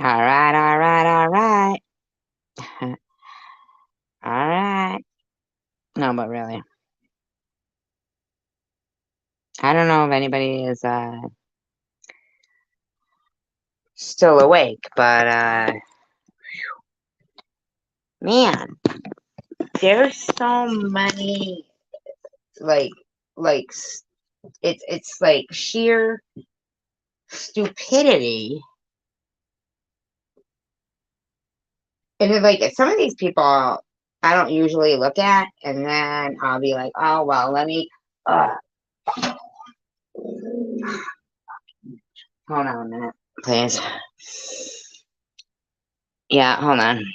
All right, all right, all right. All right. No, but really, I don't know if anybody is still awake, but man, there's so many like like it's like sheer stupidity. And then, like some of these people I don't usually look at, and then I'll be like, oh well, let me uh hold on a minute, please. Yeah, hold on.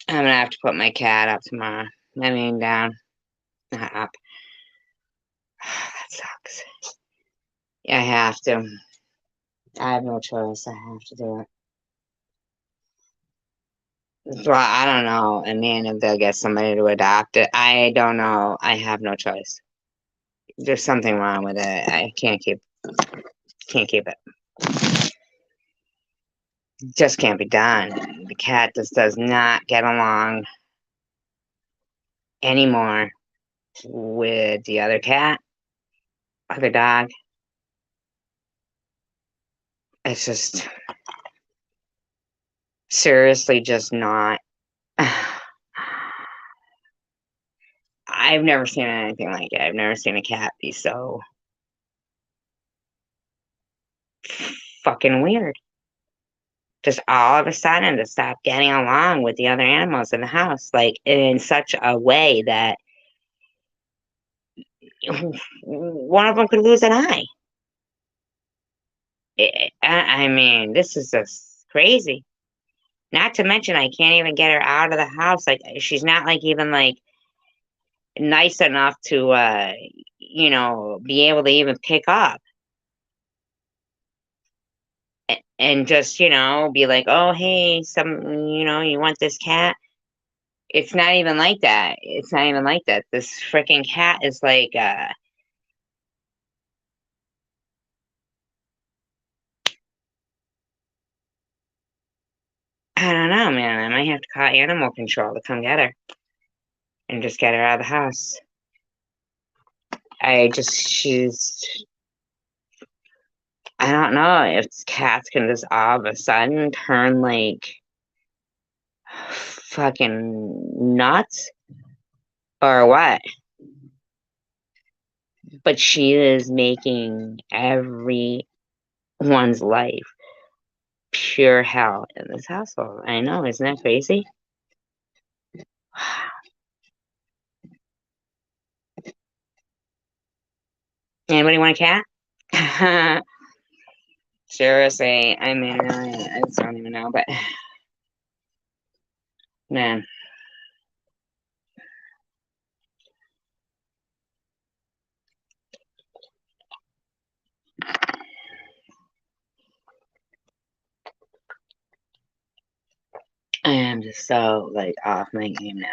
I'm gonna have to put my cat up tomorrow. I mean, down, not up. That sucks. I have to. I have no choice. I have to do it. Well, I don't know. I mean, if they'll get somebody to adopt it, I don't know. I have no choice. There's something wrong with it. I can't keep it. Just can't be done. The cat just does not get along anymore with the other cat, other dog. It's just seriously just not. I've never seen anything like it. I've never seen a cat be so fucking weird. Just all of a sudden to stop getting along with the other animals in the house, like in such a way that one of them could lose an eye. I mean, this is just crazy. Not to mention, I can't even get her out of the house. Like, she's not like even like nice enough to, be able to even pick up and just, be like, oh, hey, you want this cat? It's not even like that. It's not even like that. This freaking cat is like, I don't know, man. I might have to call animal control to come get her and just get her out of the house. I don't know if cats can just all of a sudden turn like fucking nuts or what. But she is making everyone's life pure hell in this household. I know, isn't that crazy? Anybody want a cat? Seriously, I mean, I just don't even know, but man. I am just so like off my game now.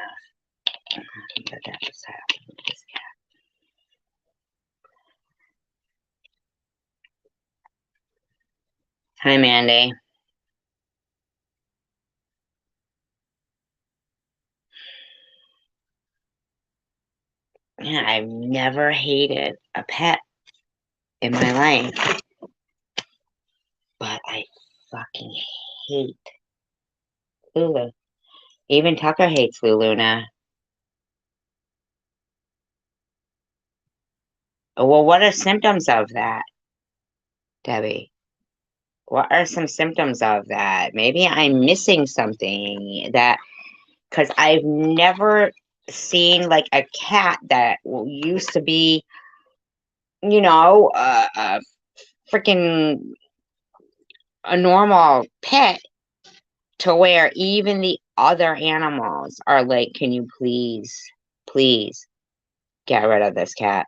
But that just happened with this cat. Hi, Mandy. Yeah, I've never hated a pet in my life, but I fucking hate Lulu. Even Tucker hates Lulu now. Well, what are symptoms of that, Debbie? What are some symptoms of that? Maybe I'm missing something that, because I've never seen like a cat that used to be, freaking a normal pet to where even the other animals are like, can you please get rid of this cat?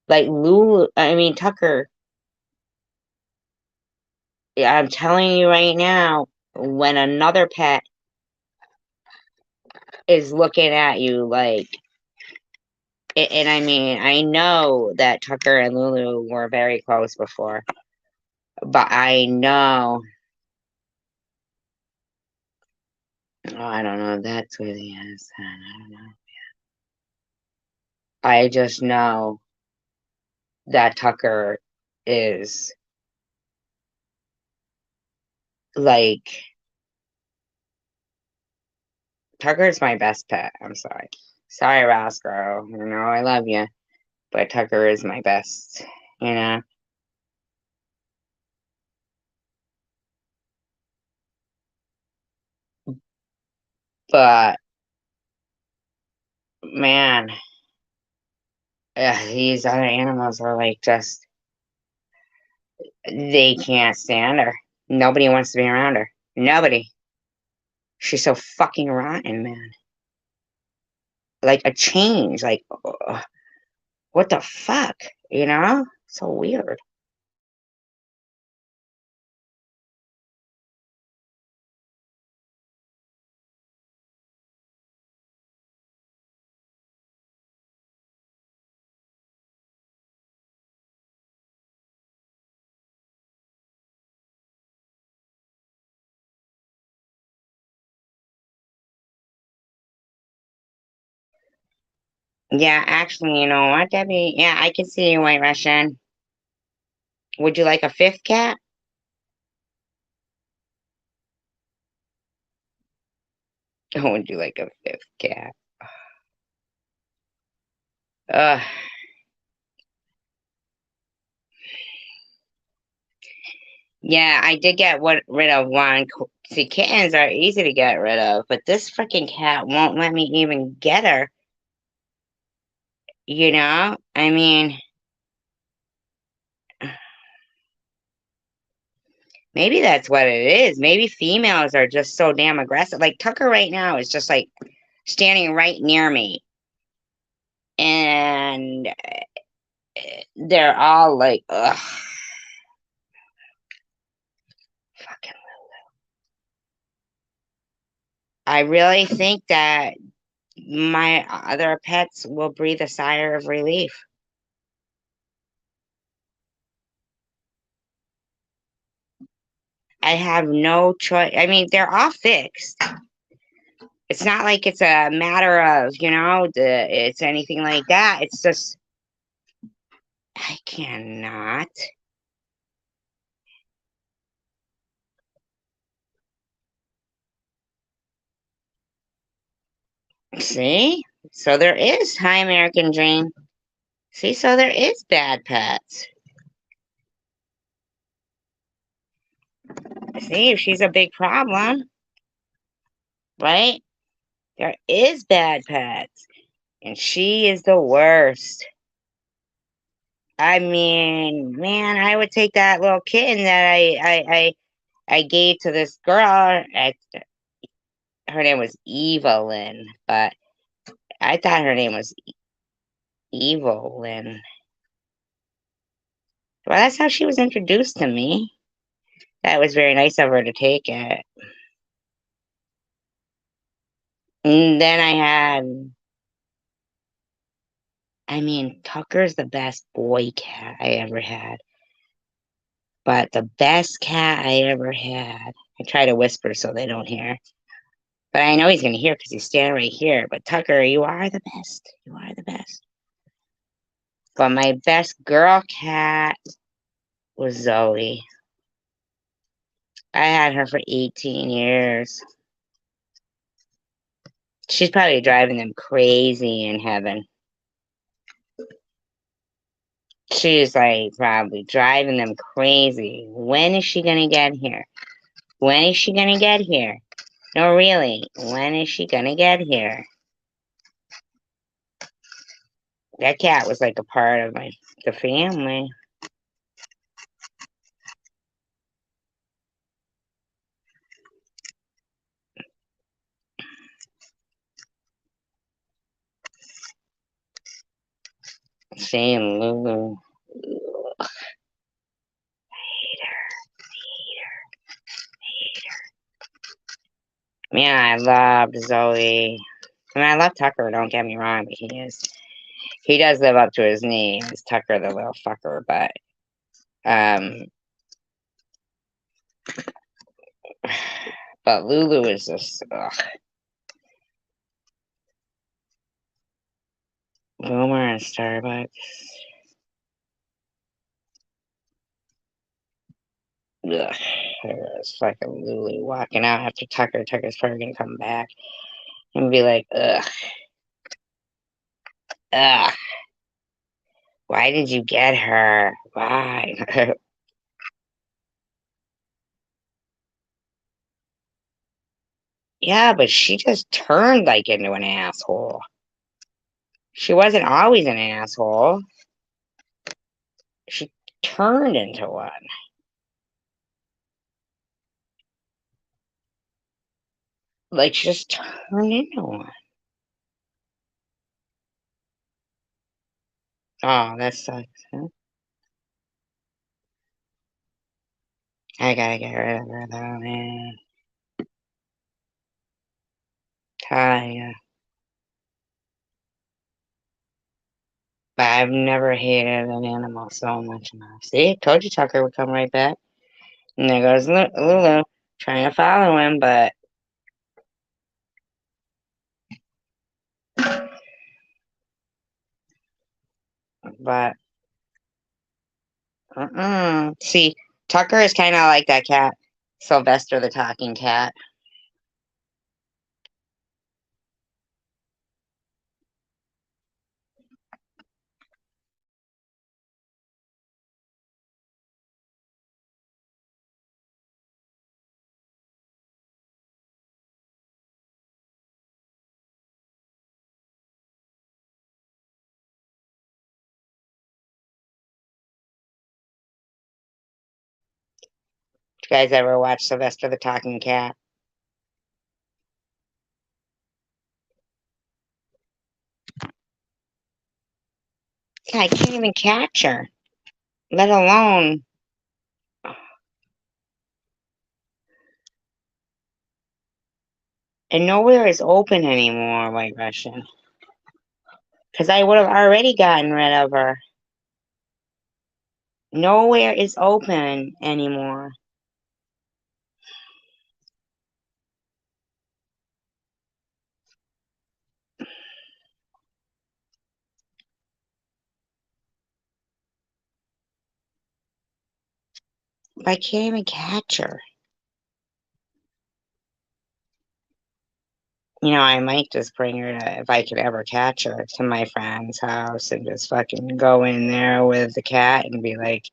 Like Tucker, I'm telling you right now, when another pet is looking at you like, and I mean, I know that Tucker and Lulu were very close before, but I know, I don't know, that's where he is. I don't know. I just know that Tucker is like, Tucker's my best pet. I'm sorry. Sorry, Roscoe. I love you, but Tucker is my best, you know? But, man, these other animals are like just, they can't stand her. Nobody wants to be around her. Nobody. She's so fucking rotten, man. Like a change. Like, what the fuck? You know? So weird. Yeah, actually, you know what, Debbie? Yeah, I can see you, White Russian. Would you like a fifth cat? Would you like a fifth cat? Ugh. Yeah, I did get rid of one. See, kittens are easy to get rid of, but this freaking cat won't let me even get her. You know? I mean, maybe that's what it is. Maybe females are just so damn aggressive. Like Tucker right now is just like standing right near me. And they're all like, ugh, fucking. I really think that my other pets will breathe a sigh of relief. I have no choice. I mean, they're all fixed. It's not like it's a matter of, it's anything like that. It's just, I cannot. See? So there is, hi, American Dream. See, so there is bad pets. See, if she's a big problem, right? There is bad pets. And she is the worst. I mean, man, I would take that little kitten that I gave to this girl. Her name was Evelyn, but I thought her name was Evelyn. Well, that's how she was introduced to me. That was very nice of her to take it. And then I mean, Tucker's the best boy cat I ever had. But the best cat I ever had, I try to whisper so they don't hear. But I know he's going to hear because he's standing right here. But Tucker, you are the best. You are the best. But my best girl cat was Zoe. I had her for 18 years. She's probably driving them crazy in heaven. She's like probably driving them crazy. When is she going to get here? When is she going to get here? No, really. When is she going to get here? That cat was like a part of the family. Saying Lulu. Man, I loved Zoe. I mean, I love Tucker, don't get me wrong, but he does live up to his name. He's Tucker the little fucker, but but Lulu is just Boomer and Starbucks. Ugh. It's fucking Lulu walking out after Tucker. Tucker's probably gonna come back and be like, ugh, ugh. Why did you get her? Why? Yeah, but she just turned like into an asshole. She wasn't always an asshole. She turned into one. Like she just turned into one. Oh, that sucks. Huh? I gotta get rid of her though, man. Taya. But I've never hated an animal so much in my life. See, told you Tucker would come right back. And there goes Lulu trying to follow him, but See, Tucker is kind of like that cat, Sylvester the talking cat. You guys ever watch Sylvester the talking cat? Yeah, I can't even catch her, let alone. And nowhere is open anymore, White Russian. Because I would have already gotten rid of her. Nowhere is open anymore. I can't even catch her. You know, I might just bring her to, if I could ever catch her, to my friend's house and just fucking go in there with the cat and be like,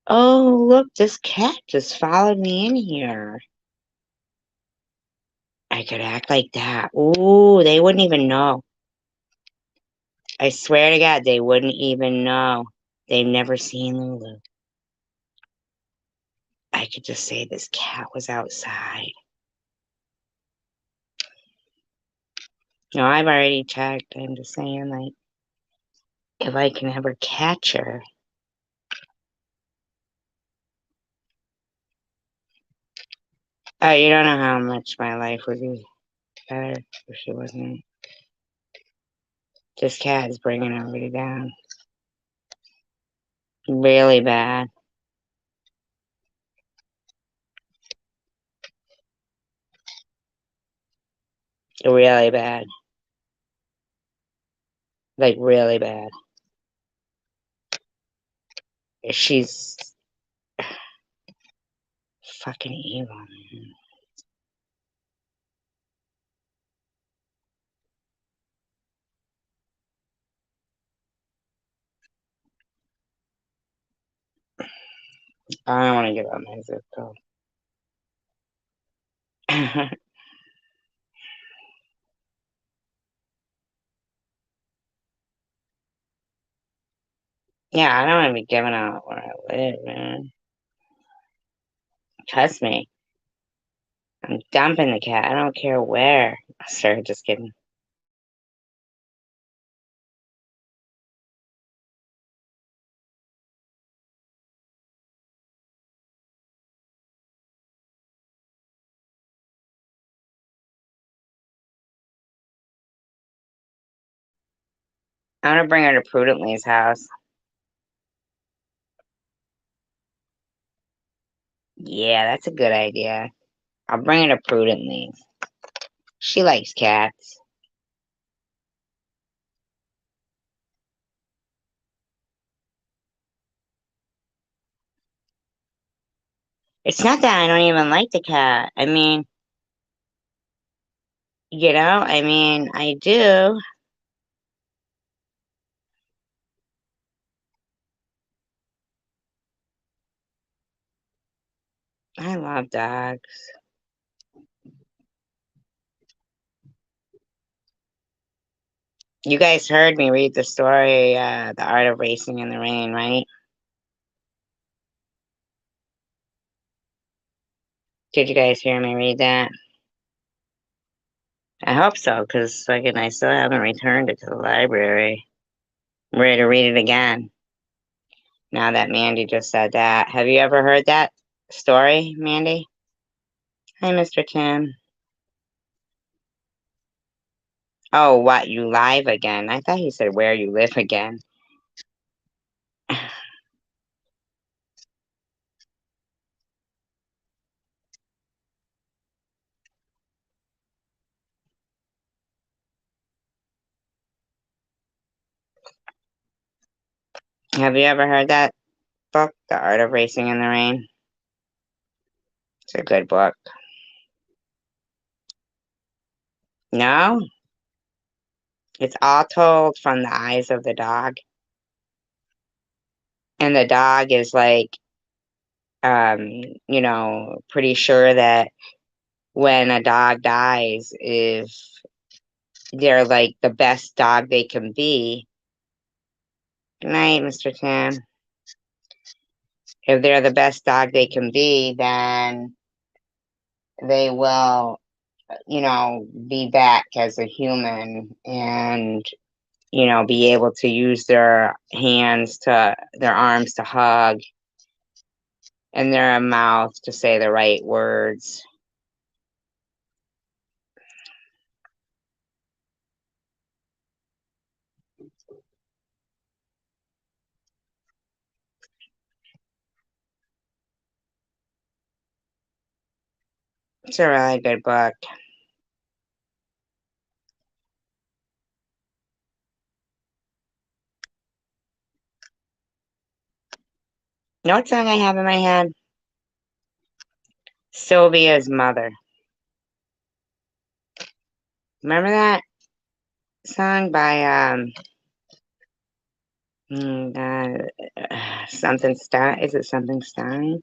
oh, look, this cat just followed me in here. I could act like that. Ooh, they wouldn't even know. I swear to God, they wouldn't even know. They've never seen Lulu. I could just say this cat was outside. No, I've already checked. I'm just saying, like, if I can ever catch her. Oh, you don't know how much my life would be better if she wasn't. This cat is bringing everybody down. Really bad. Really bad. Like, really bad. She's fucking evil, man. I don't want to give up my zip code. Yeah, I don't want to be giving out where I live, man. Trust me. I'm dumping the cat. I don't care where. Sorry, just kidding. I want to bring her to Prudently's house. Yeah, that's a good idea. I'll bring her to Prudently's. She likes cats. It's not that I don't even like the cat. I mean, I do. I love dogs. You guys heard me read the story, The Art of Racing in the Rain, right? Did you guys hear me read that? I hope so, because fucking I still haven't returned it to the library. ready to read it again. Now that Mandy just said that. Have you ever heard that story, Mandy? Hi, Mr. Tim. Oh, what? You live again? I thought he said where you live again. Have you ever heard that book, The Art of Racing in the Rain? It's a good book. No? It's all told from the eyes of the dog. And the dog is like, pretty sure that when a dog dies, if they're like the best dog they can be. Good night, Mr. Tim. If they're the best dog they can be, then they will, be back as a human and, be able to use their their arms to hug and their mouth to say the right words. It's a really good book. You know what song I have in my head? Sylvia's Mother. Remember that song by something Stein? Is it something Stein?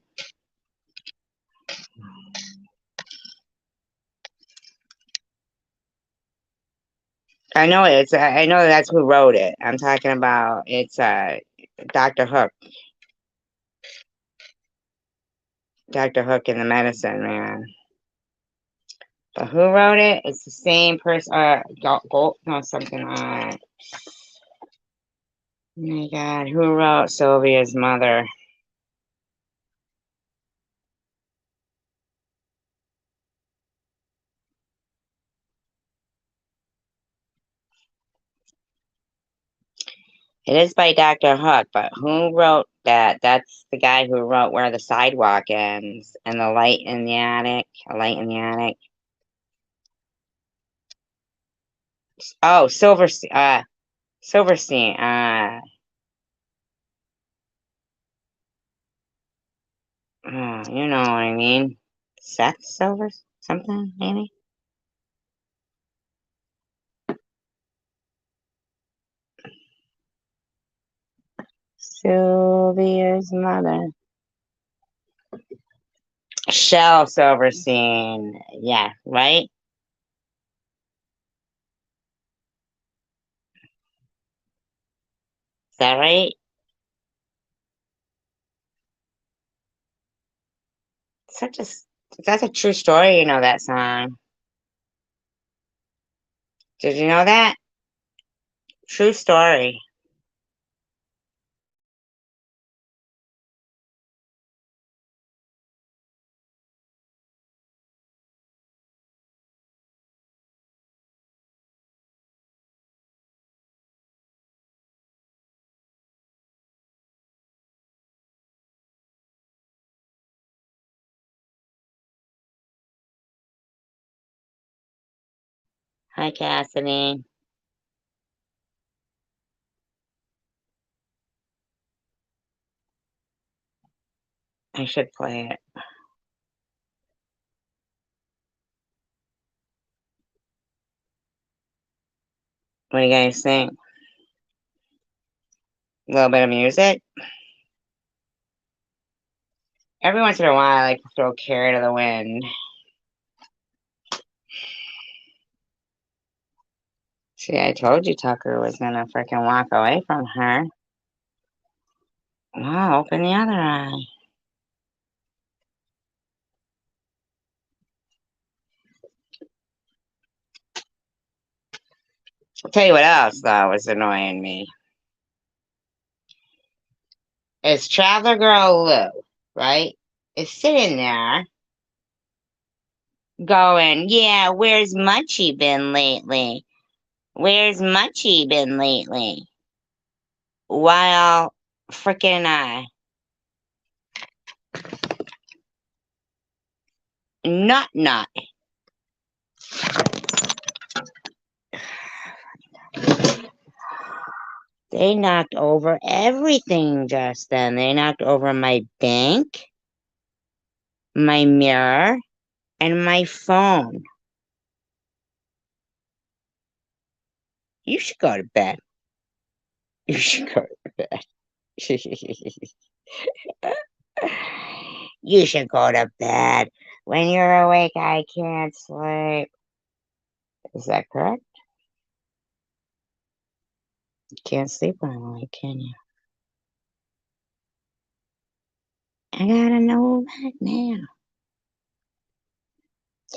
I know it's. I know that's who wrote it. I'm talking about. It's Dr. Hook. Dr. Hook and the Medicine Man. But who wrote it? It's the same person. No, something. Oh my God, who wrote Sylvia's Mother? It is by Dr. Hook, but who wrote that? That's the guy who wrote Where the Sidewalk Ends and The Light in the Attic. A Light in the Attic. Oh, Silverstein. You know what I mean. Seth Silver, something maybe. Sylvia's Mother. Shel Silverstein. Yeah, right? Is that right? Such a that's a true story, that song. Did you know that? True story. Hi, Cassidy. I should play it. What do you guys think? A little bit of music? Every once in a while, I like to throw Carrie to the wind. See, I told you Tucker was gonna freaking walk away from her. Wow, open the other eye. I'll tell you what else, though, was annoying me. It's Traveler Girl Lou, right? Is sitting there going, yeah, where's Munchie been lately? Where's Munchie been lately? While frickin' Nut Nut. They knocked over everything just then. They knocked over my bank, my mirror, and my phone. You should go to bed. You should go to bed. You should go to bed. When you're awake, I can't sleep. Is that correct? You can't sleep when I'm awake, can you? I gotta know that now.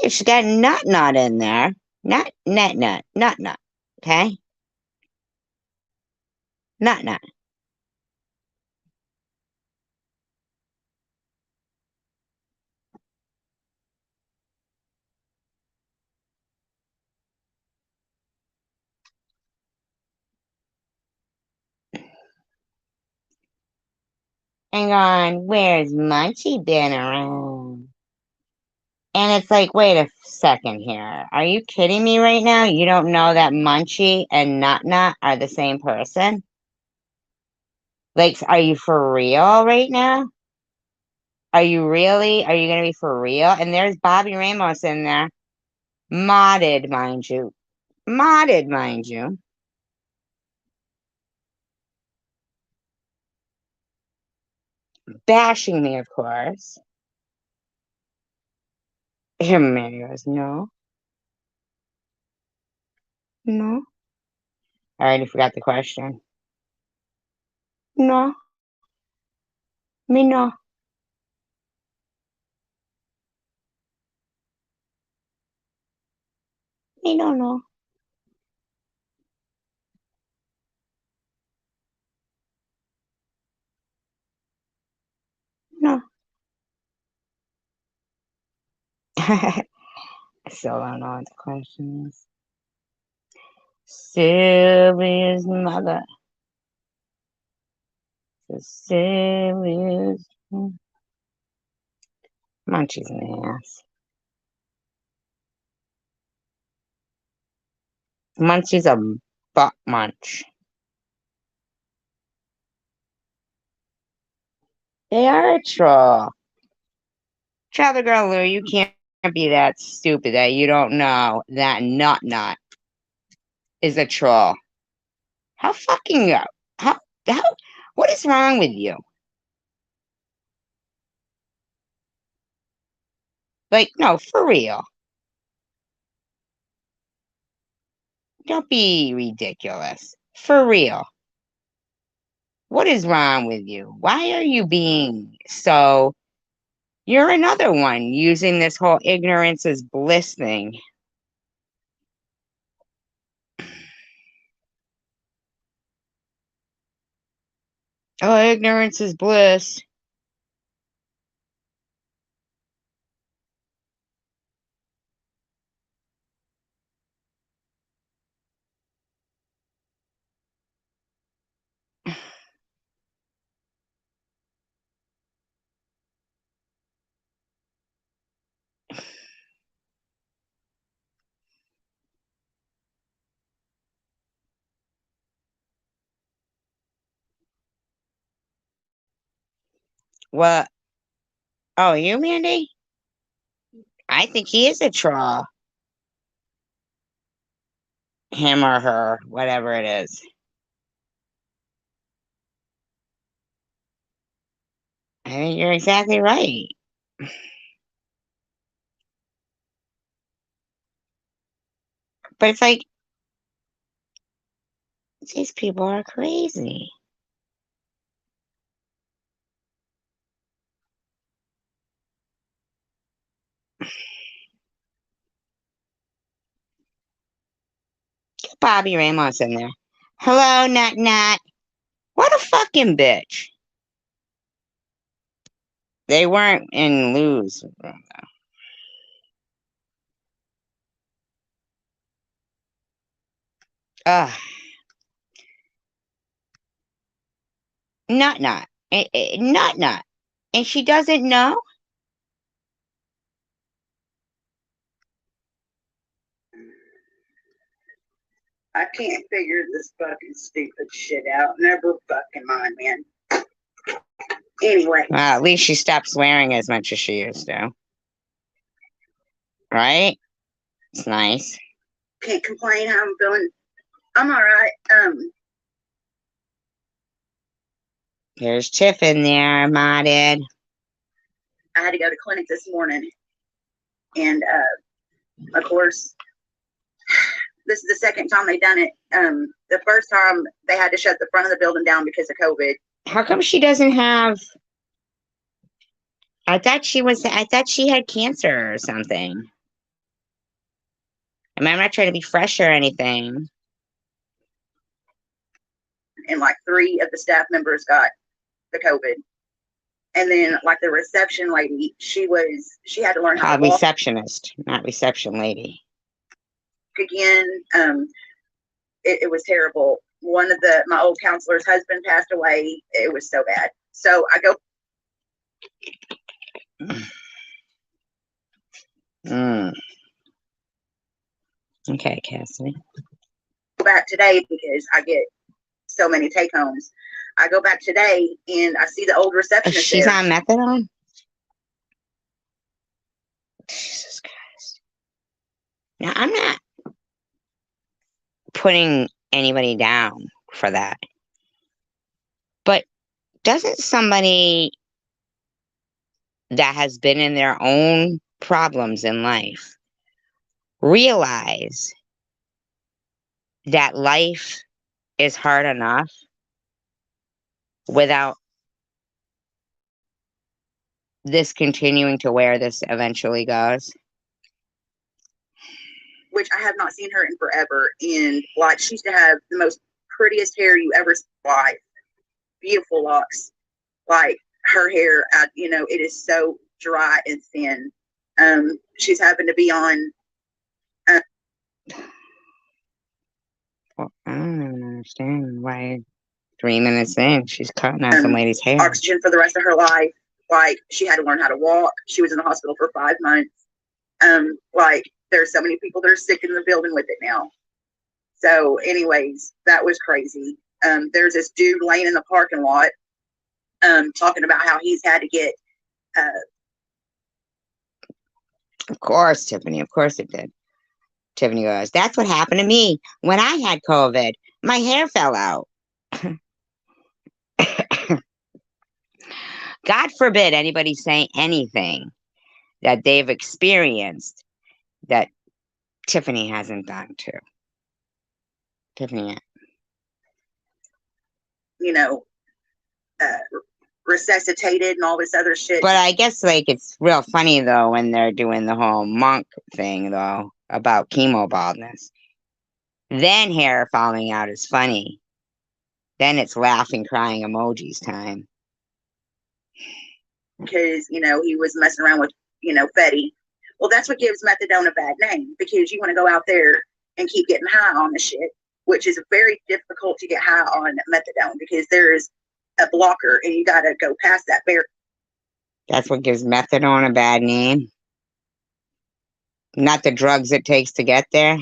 Yeah, she got Nut Nut in there. Not Nut Nut. Nut Nut. Okay? Nut Nut. And going, where's Munchie been around? And it's like, wait a second here. Are you kidding me right now? You don't know that Munchie and Nut Nut are the same person? Like, are you for real right now? Are you really? Are you going to be for real? And there's Bobby Ramos in there. Modded, mind you. Modded, mind you. Bashing me, of course. And Manny goes, no, no. I already forgot the question. No, me no. Me no, no. No. I still don't know what the question is. Sylvia's mother. Sylvia's Munchie's in the ass. Munchie's a butt munch. They are a troll. Traveler Girl Lou, you can't be that stupid that you don't know that Nut Nut is a troll. How fucking how how what is wrong with you? Like, no, for real. Don't be ridiculous. For real. What is wrong with you? Why are you being so? You're another one using this whole ignorance is bliss thing. Oh, ignorance is bliss. What? Oh, you, Mandy? I think he is a troll. Him or her, whatever it is. I think you're exactly right. But it's like, these people are crazy. Get Bobby Ramos in there. Hello, Nut Nut. What a fucking bitch. They weren't in Lou's room. Ugh. Nut. Nut. And she doesn't know? I can't figure this fucking stupid shit out. Never fucking mind, man. Anyway. Well, at least she stopped swearing as much as she used to. Right? It's nice. Can't complain how I'm feeling. I'm alright. There's Tiff in there, modded. I had to go to clinic this morning. And of course, this is the second time they've done it. The first time they had to shut the front of the building down because of COVID. How come she doesn't have... I thought she had cancer or something. I mean, I'm not trying to be fresh or anything. And like 3 of the staff members got the COVID. And then like the reception lady, she had to learn how to walk. Receptionist, not reception lady. Again, it was terrible. One of my old counselor's husband passed away. It was so bad. So I go. Okay, Cassidy. Go back today because I get so many take homes. I go back today and I see the old receptionist. She's on methadone? Jesus Christ. Now, I'm not putting anybody down for that. But doesn't somebody that has been in their own problems in life realize that life is hard enough without this continuing to where this eventually goes? Which I have not seen her in forever. And like, she used to have the most prettiest hair you ever saw in life. Beautiful locks. Like her hair, it is so dry and thin. She's having to be on. Well, I don't even understand why 3 minutes in she's cutting out some lady's hair. Oxygen for the rest of her life. Like, she had to learn how to walk. She was in the hospital for 5 months. Like, there's so many people that are sick in the building with it now. So anyways, that was crazy. There's this dude laying in the parking lot, talking about how he's had to get, of course, Tiffany, of course it did. Tiffany goes, that's what happened to me when I had COVID. My hair fell out. God forbid anybody say anything that they've experienced that Tiffany hasn't done too. Tiffany, resuscitated and all this other shit. But I guess like it's real funny though when they're doing the whole monk thing though about chemo baldness. Then hair falling out is funny. Then it's laughing, crying emojis time. Because, he was messing around with, Fetty. Well, that's what gives methadone a bad name, because you want to go out there and keep getting high on the shit, which is very difficult to get high on methadone because there's a blocker and you got to go past that barrier. That's what gives methadone a bad name? Not the drugs it takes to get there?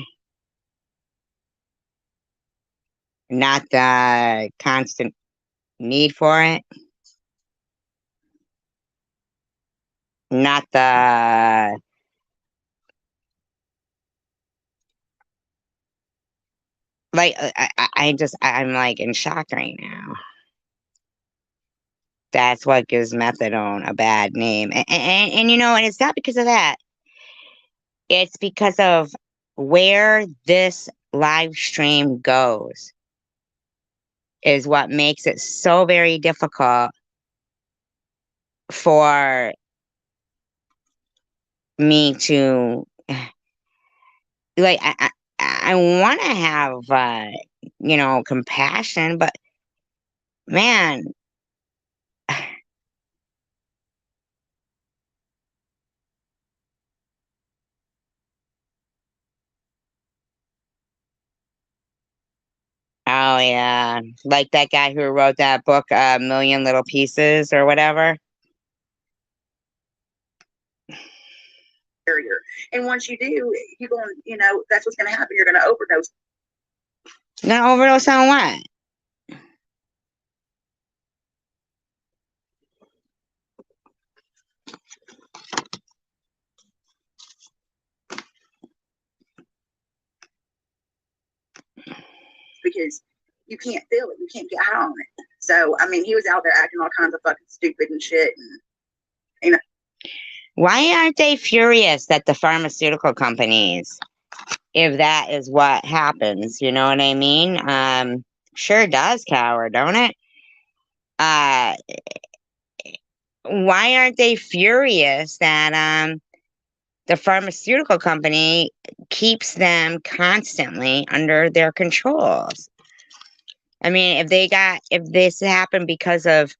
Not the constant need for it? Not the like I'm like in shock right now. That's what gives methadone a bad name. And it's not because of that. It's because of where this live stream goes is what makes it so very difficult for me to like I want to have compassion, but man, Oh yeah, like that guy who wrote that book, A Million Little Pieces or whatever. Barrier. And once you do, you're going, that's what's going to happen. You're going to overdose Gonna overdose on what? because you can't feel it. You can't get high on it. So, I mean, he was out there acting all kinds of fucking stupid and shit. And Why aren't they furious that the pharmaceutical companies, if that is what happens, you know what I mean? Sure does, coward, don't it? Uh, why aren't they furious that the pharmaceutical company keeps them constantly under their controls? I mean, if this happened because of,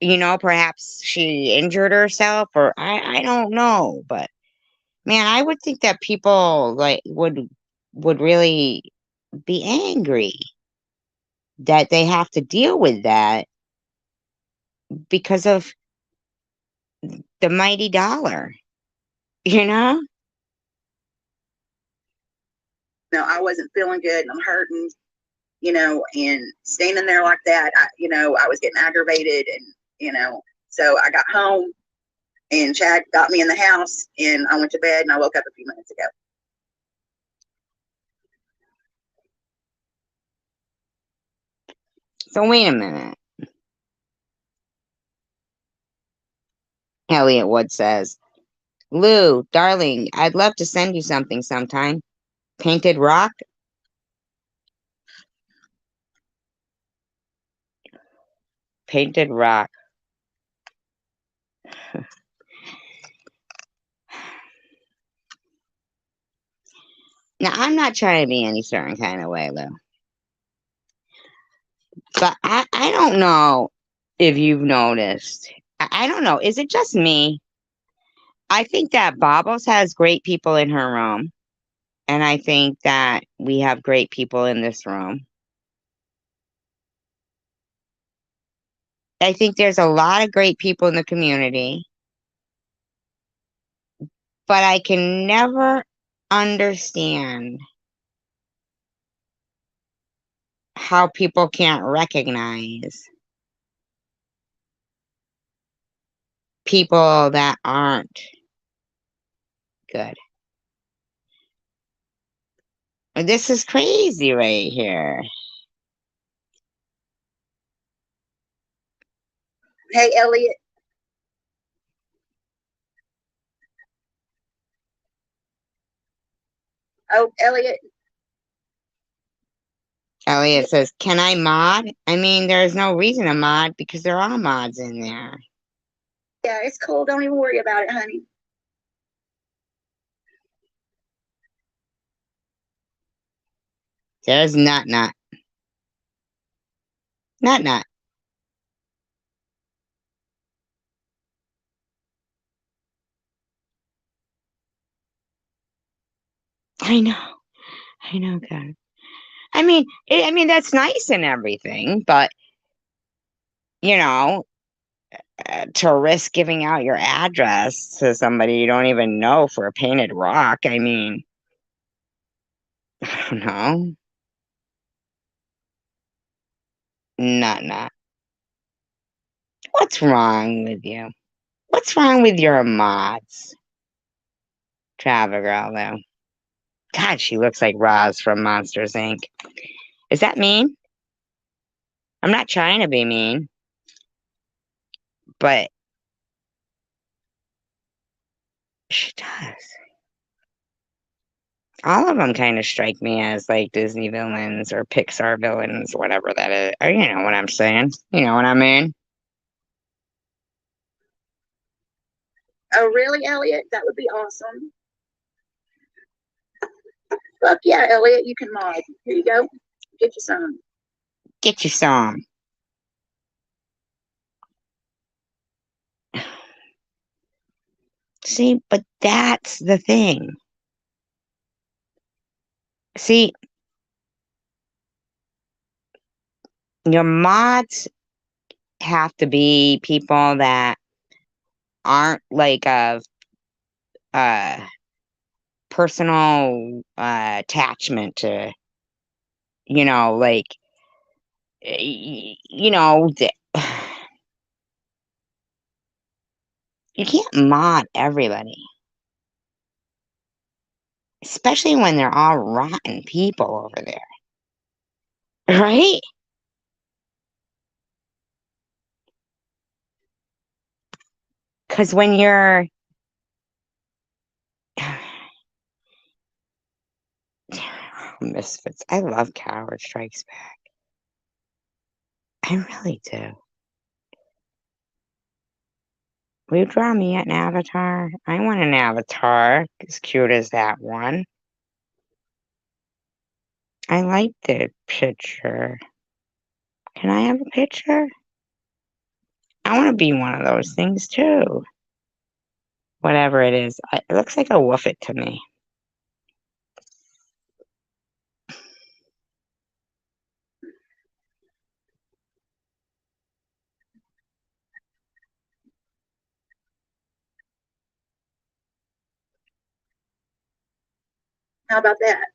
perhaps she injured herself, or I don't know, but man, I would think that people like would really be angry that they have to deal with that because of the mighty dollar, you know? I wasn't feeling good and I'm hurting, and standing there like that, I was getting aggravated so I got home and Chad got me in the house and I went to bed and I woke up a few minutes ago. So wait a minute. Elliot Wood says, Lou, darling, I'd love to send you something sometime. Painted rock? Painted rock. Now, I'm not trying to be any certain kind of way, Lou. But I don't know if you've noticed. I don't know. Is it just me? I think that Bobbles has great people in her room. And I think that we have great people in this room. I think there's a lot of great people in the community. But I can never understand how people can't recognize people that aren't good. This is crazy right here. Hey, Elliot. Oh, Elliot. Elliot says, can I mod? I mean, there's no reason to mod because there are mods in there. Yeah, it's cool. Don't even worry about it, honey. There's Nut Nut. Nut Nut. I know, God. I mean that's nice and everything, but you know, to risk giving out your address to somebody you don't even know for a painted rock, I mean, I don't know. Nut Nut. What's wrong with you? What's wrong with your mods? Travel girl, though. God, she looks like Roz from Monsters Inc. Is that mean? I'm not trying to be mean, but she does. All of them kind of strike me as like Disney villains or Pixar villains, whatever that is. Or, you know what I'm saying? You know what I mean? Oh, really, Elliot? That would be awesome. Fuck yeah, Elliot. You can mod. Here you go. Get you some. Get you some. See, but that's the thing. See, your mods have to be people that aren't like a personal attachment to, like, you know, you can't mod everybody, especially when they're all rotten people over there, right? Because when you're Misfits, I love Coward Strikes Back. I really do. Will you draw me an avatar? I want an avatar as cute as that one. I like the picture. Can I have a picture? I want to be one of those things too. Whatever it is. It looks like a woofit to me. How about that?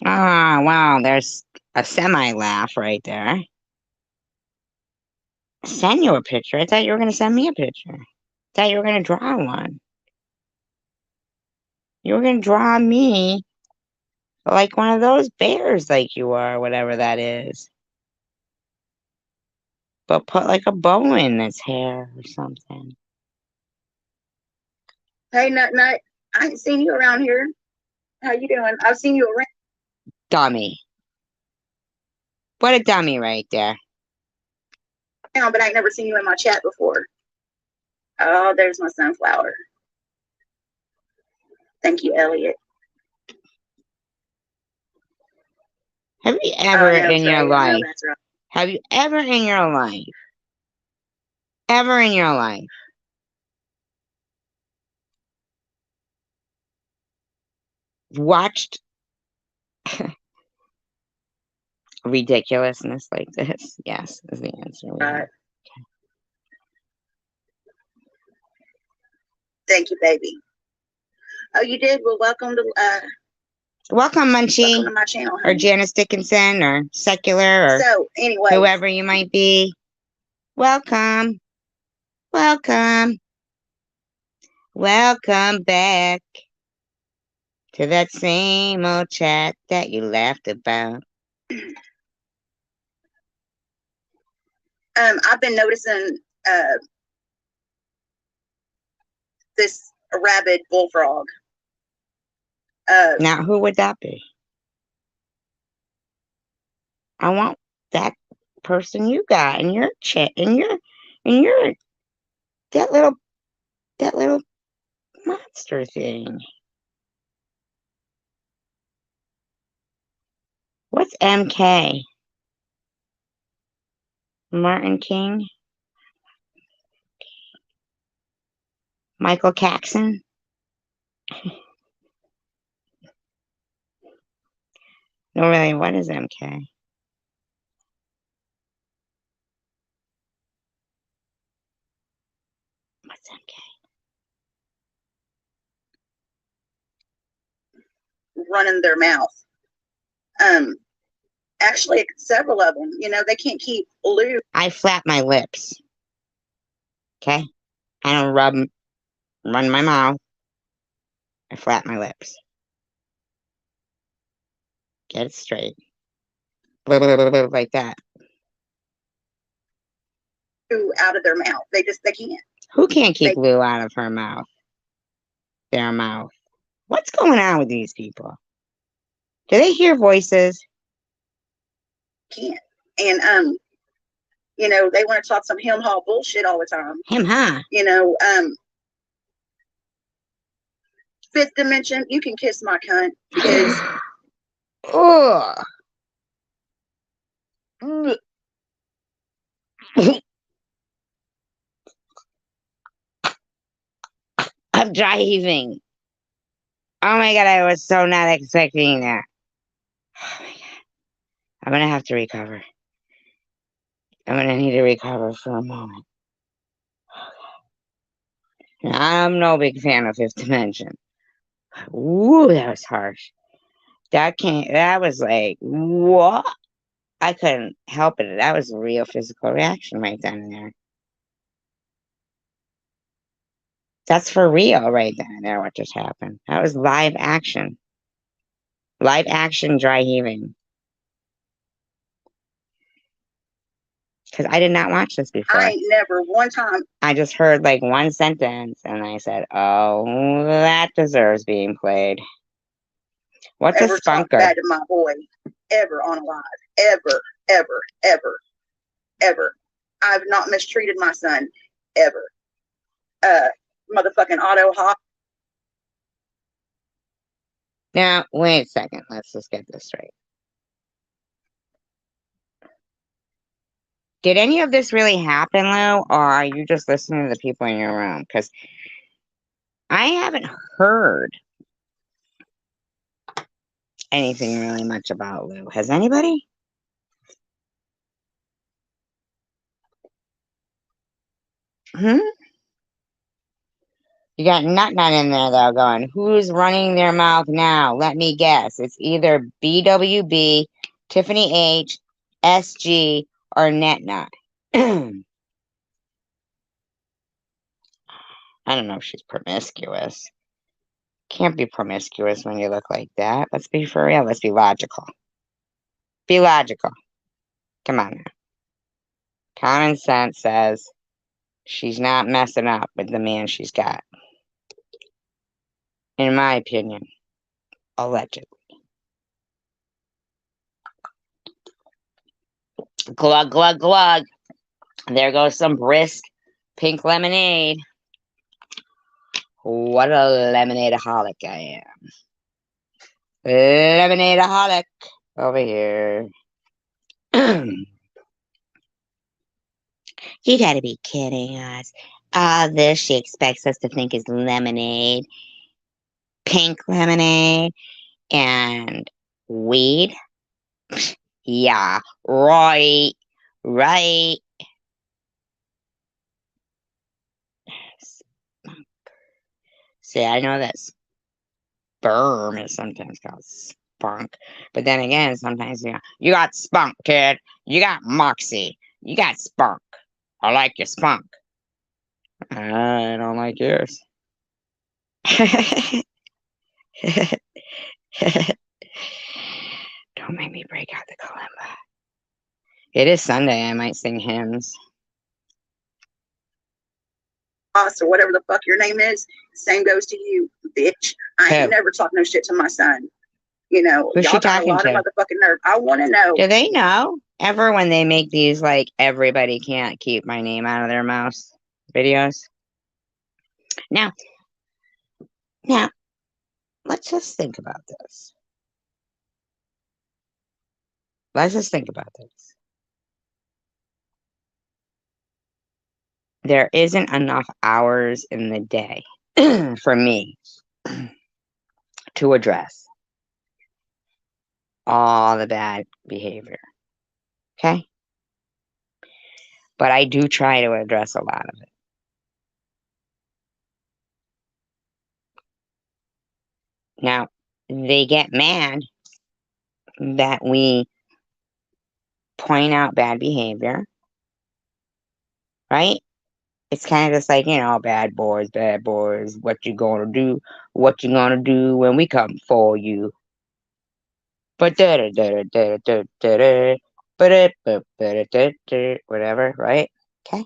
Ah, wow, there's a semi-laugh right there. Send you a picture? I thought you were going to send me a picture. I thought you were going to draw one. You were going to draw me like one of those bears like you are, whatever that is. But put like a bow in its hair or something. Hey, Nut Nut, I ain't seen you around here. How you doing? I've seen you around. Dummy. What a dummy right there. But I ain't never seen you in my chat before. Oh, there's my sunflower. Thank you, Elliot. Have you ever in Trey, your life, that's right. have you ever in your life, watched ridiculousness like this? Yes, is the answer. Thank you, baby. Oh, you did? Well, welcome to Munchie, my channel, or Janice Dickinson, or Secular, or so anyway, whoever you might be. Welcome back to that same old chat that you laughed about. I've been noticing this rabid bullfrog. Now, who would that be? I want that person you got in your chat, in your that little monster thing. What's MK? Martin King? Michael Caxon? No, really, what is MK? What's MK? Running their mouth. Actually, several of them. They can't keep loose. I flap my lips. Okay? I don't run my mouth. I flap my lips. Get it straight. Like that. Out of their mouth. They can't. Who can't keep glue out of her mouth? Their mouth. What's going on with these people? Do they hear voices? Can't. And they want to talk some him haw bullshit all the time. Him, huh? Fifth dimension, you can kiss my cunt because I'm driving. Oh my God, I was so not expecting that. Oh my God. I'm gonna have to recover. I'm gonna need to recover for a moment. I'm no big fan of Fifth Dimension. Ooh, that was harsh. That was like, what? I couldn't help it. That was a real physical reaction right then and there. That's for real right then and there, what just happened. That was live action. Live action dry heaving. Because I did not watch this before. I ain't never one time I just heard like one sentence and I said, oh, that deserves being played. What's a ever talked spunker? bad to my boy, ever on a live, ever, ever, ever, ever. I've not mistreated my son, ever. Motherfucking auto hop. Now, wait a second. Let's just get this straight. Did any of this really happen, Lou, or are you just listening to the people in your room? Because I haven't heard anything really much about Lou. Has anybody? Hmm? You got Nut in there, though, going, who's running their mouth now? Let me guess. It's either BWB, Tiffany H, SG, or Nut. I don't know if she's promiscuous. Can't be promiscuous when you look like that. Let's be for real. Let's be logical. Be logical. Come on now. Common sense says she's not messing up with the man she's got. In my opinion. Allegedly. Glug, glug, glug. There goes some brisk pink lemonade. What a lemonade-aholic I am. Lemonade-aholic over here. You gotta be kidding us. All this she expects us to think is lemonade. Pink lemonade and weed. Yeah, right. Right. See, I know that sperm is sometimes called spunk. But then again, sometimes, you got spunk, kid. You got moxie. You got spunk. I like your spunk. I don't like yours. Don't make me break out the kalimba. It is Sunday. I might sing hymns. Or whatever the fuck your name is, same goes to you, bitch. I ain't never talked no shit to my son. You know, who's y'all she got a talking lot to? of motherfucking nerve. I want to know. Do they know ever when they make these like everybody can't keep my name out of their mouth videos? Now, let's just think about this. Let's just think about this. There isn't enough hours in the day for me to address all the bad behavior. Okay? But I do try to address a lot of it. Now, they get mad that we point out bad behavior, right? It's kind of just like, bad boys, what you gonna do when we come for you. But whatever, right? Okay.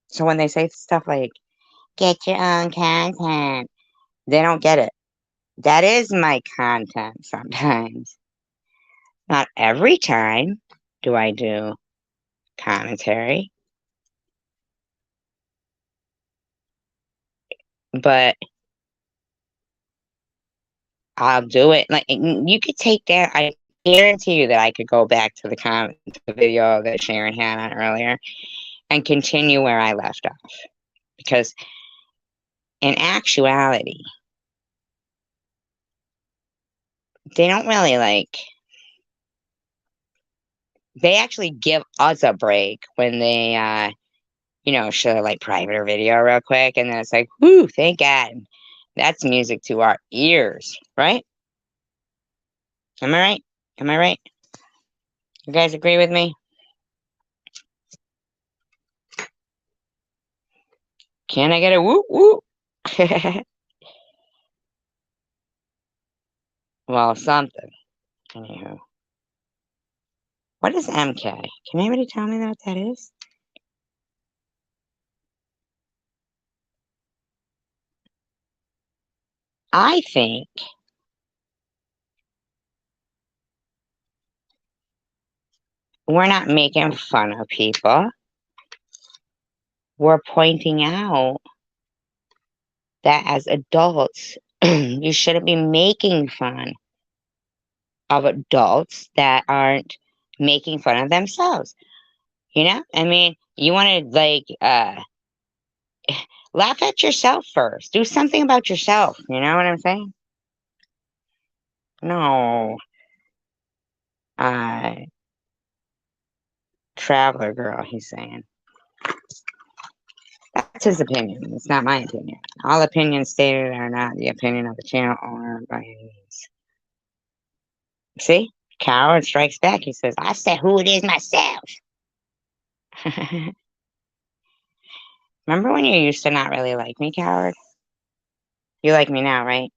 So when they say stuff like, get your own content, they don't get it. That is my content sometimes. Not every time do I do commentary. But I'll do it. Like, you could take that. I guarantee you that I could go back to the video that Sharon had on earlier and continue where I left off. Because in actuality, they don't really like, they actually give us a break when they, show like private or video real quick. And then it's like, whoo, thank God. That's music to our ears, right? Am I right? Am I right? You guys agree with me? Can I get a whoop whoop? Well, something. Anywho. What is MK? Can anybody tell me what that is? I think we're not making fun of people. We're pointing out that as adults, you shouldn't be making fun of adults that aren't making fun of themselves. You know? I mean, you want to laugh at yourself first. Do something about yourself. You know what I'm saying? No. Traveler girl, he's saying. That's his opinion. It's not my opinion. All opinions stated are not the opinion of the channel owner by any means. See? Coward strikes back. He says, I said who it is myself. Remember when you used to not really like me, Coward? You like me now, right?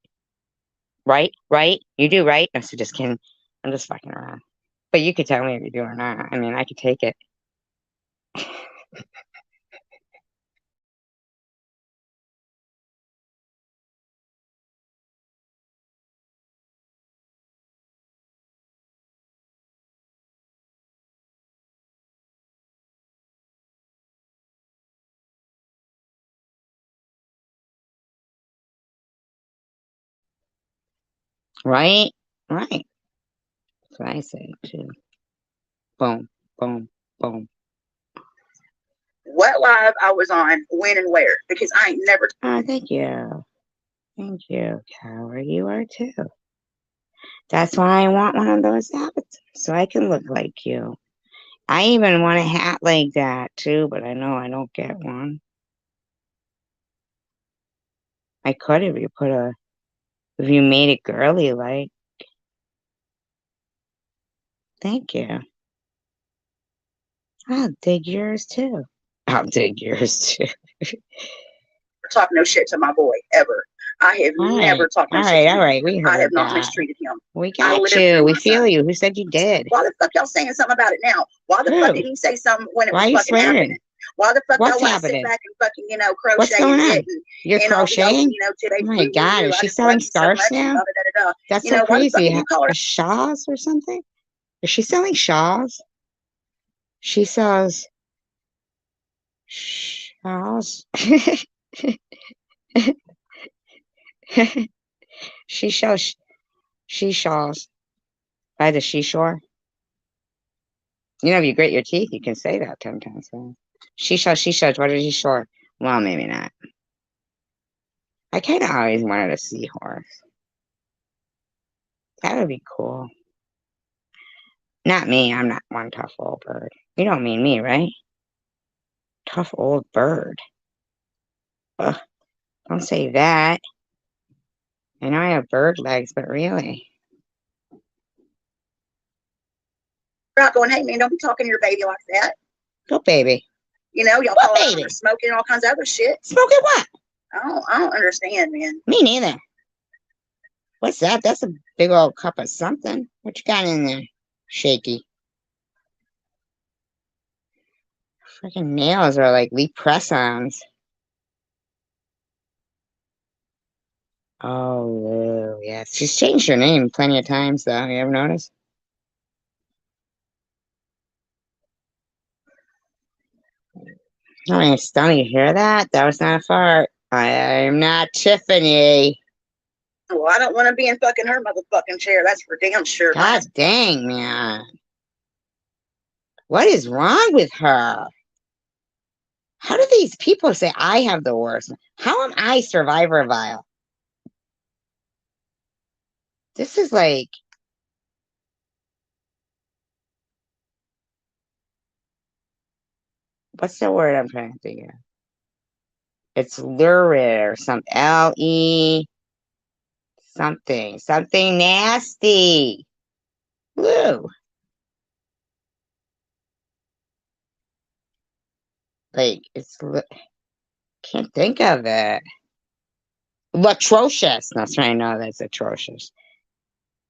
Right? Right? You do, right? No, so just kidding. I'm just fucking around. But you could tell me if you do or not. I mean, I could take it. Right? Right. That's what I say, too. Boom, boom, boom. What live I was on, when and where, because I ain't never. Oh, thank you. Thank you, Coward. You are too. That's why I want one of those avatars, so I can look like you. I even want a hat like that, too, but I know I don't get one. I could if you made it girly like. Thank you. I'll dig yours, too. I'll dig yours, too. Talk no shit to my boy, ever. I have never talked no shit to him. All right, we heard I have not that. mistreated him. We got you. We feel you. Who said you did? Why the fuck y'all saying something about it now? Why the fuck didn't he say something when it was fucking happening? Why the fuck y'all want to sit back and fucking, crochet? What's going on? You're crocheting? Today, oh my God, is she selling scarves now? That's so crazy. Shawls or something? Is she selling shawls? She sells shawls. She sells shawls by the seashore. You know, if you grate your teeth, you can say that 10 times. She sells, what is seashore? Well, maybe not. I kind of always wanted a seahorse. That would be cool. Not me. I'm not one tough old bird. You don't mean me, right? Tough old bird. Ugh, don't say that. I know I have bird legs, but really. You're not going, hey, man, don't be talking to your baby like that. Go, baby. Y'all call her smoking and all kinds of other shit. Smoking what? I don't understand, man. Me neither. What's that? That's a big old cup of something. What you got in there? Shaky. Freaking nails are like Lee press-ons. Oh, Lou, yes. She's changed her name plenty of times, though. You ever notice? Oh, my stomach, you hear that? That was not a fart. I'm not Tiffany. Well, I don't want to be in fucking her motherfucking chair. That's for damn sure. God dang, man. What is wrong with her? How do these people say I have the worst? How am I Survivor Vile? This is like, what's the word I'm trying to think of? It's lurid or something. L-E something. Something nasty. Woo. Like, can't think of it. Atrocious. That's right. No, that's atrocious.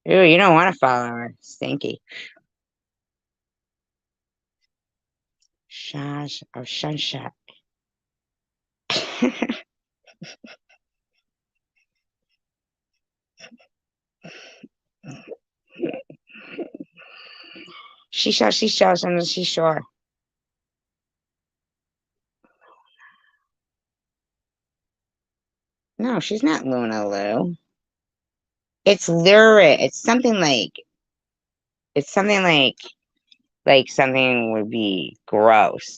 Ew, you don't want to follow her. Stinky. Shash. Oh, Shunshat. She shows on the seashore. No, she's not Luna Lou. It's lurid. It's something like something would be gross.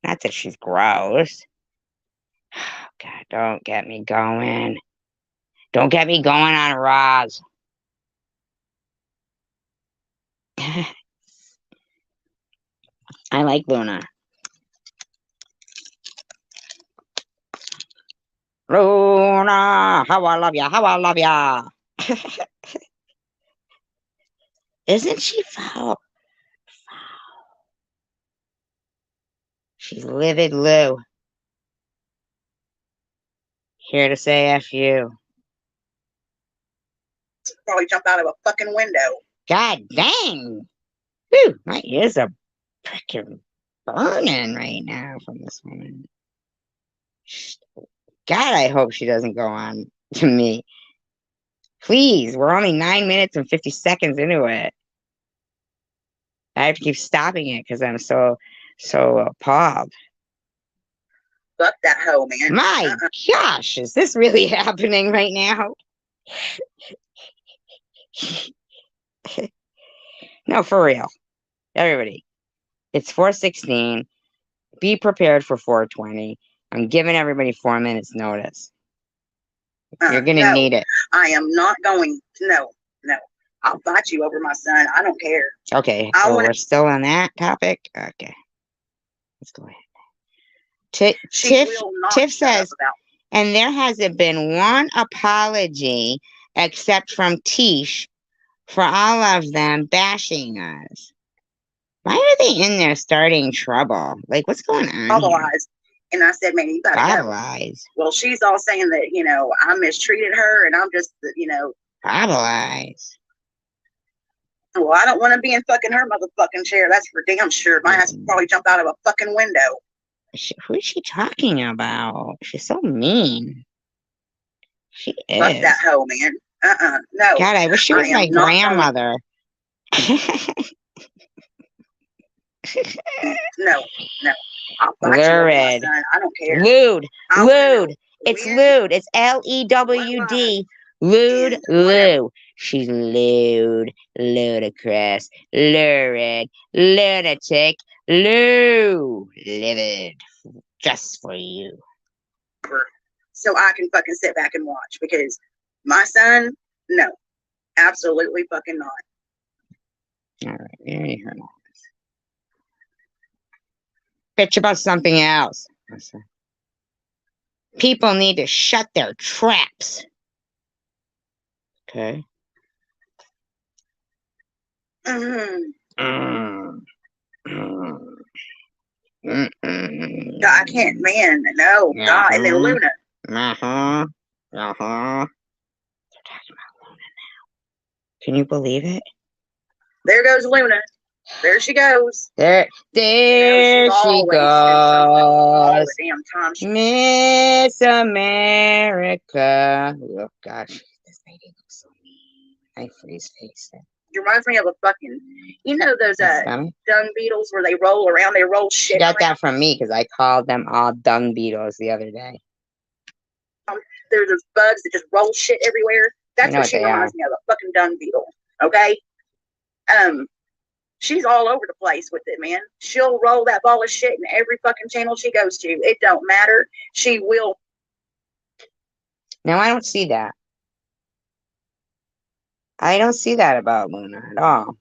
Not that she's gross. Oh, God, don't get me going. Don't get me going on Roz. I like Luna. Luna, how I love ya, how I love ya. Isn't she foul? She's livid Lou. Here to say F you. Probably jump out of a fucking window. God dang. Whew, my ears are freaking burning right now from this woman. God, I hope she doesn't go on to me. Please, we're only 9 minutes and 50 seconds into it. I have to keep stopping it because I'm so appalled. Fuck that hoe, man. My gosh, is this really happening right now? No, for real. Everybody, it's 4:16. Be prepared for 4:20. I'm giving everybody 4 minutes notice. You're going to need it. I am not going to. No. I'll fight you over my son. I don't care. Okay, so we're still on that topic? Okay. Let's go ahead. Tiff says, and there hasn't been one apology except from Tish for all of them bashing us. Why are they in there starting trouble? Like, what's going on? All the lies. And I said, man, you gotta go. Lies. Well, she's all saying that, I mistreated her and I'm just, lies. Well, I don't want to be in fucking her motherfucking chair. That's for damn sure. My ass would probably jump out of a fucking window. Who is she talking about? She's so mean. She is. Fuck that hoe, man. No. God, I wish she was my grandmother. No. Lurid. I don't care. Lewd. It's lewd. It's L-E-W-D. Lewd. Lou. She's lewd, ludicrous, lurid, lunatic, livid. Just for you. So I can fucking sit back and watch because my son, no. Absolutely fucking not. All right. Bitch about something else. People need to shut their traps. Okay. I can't, man. No. God. And then Luna. They're talking about Luna now. Can you believe it? There goes Luna. There she goes. There she goes. All the damn time. Miss America. Oh gosh, this lady looks so mean. I freeze face. It reminds me of a fucking, those dung beetles where they roll around, they roll shit. She got that from me because I called them all dung beetles the other day. There's those bugs that just roll shit everywhere. That's what she reminds me of, a fucking dung beetle. Okay? She's all over the place with it, man. She'll roll that ball of shit in every fucking channel she goes to. It don't matter. She will. Now, I don't see that. I don't see that about Luna at all.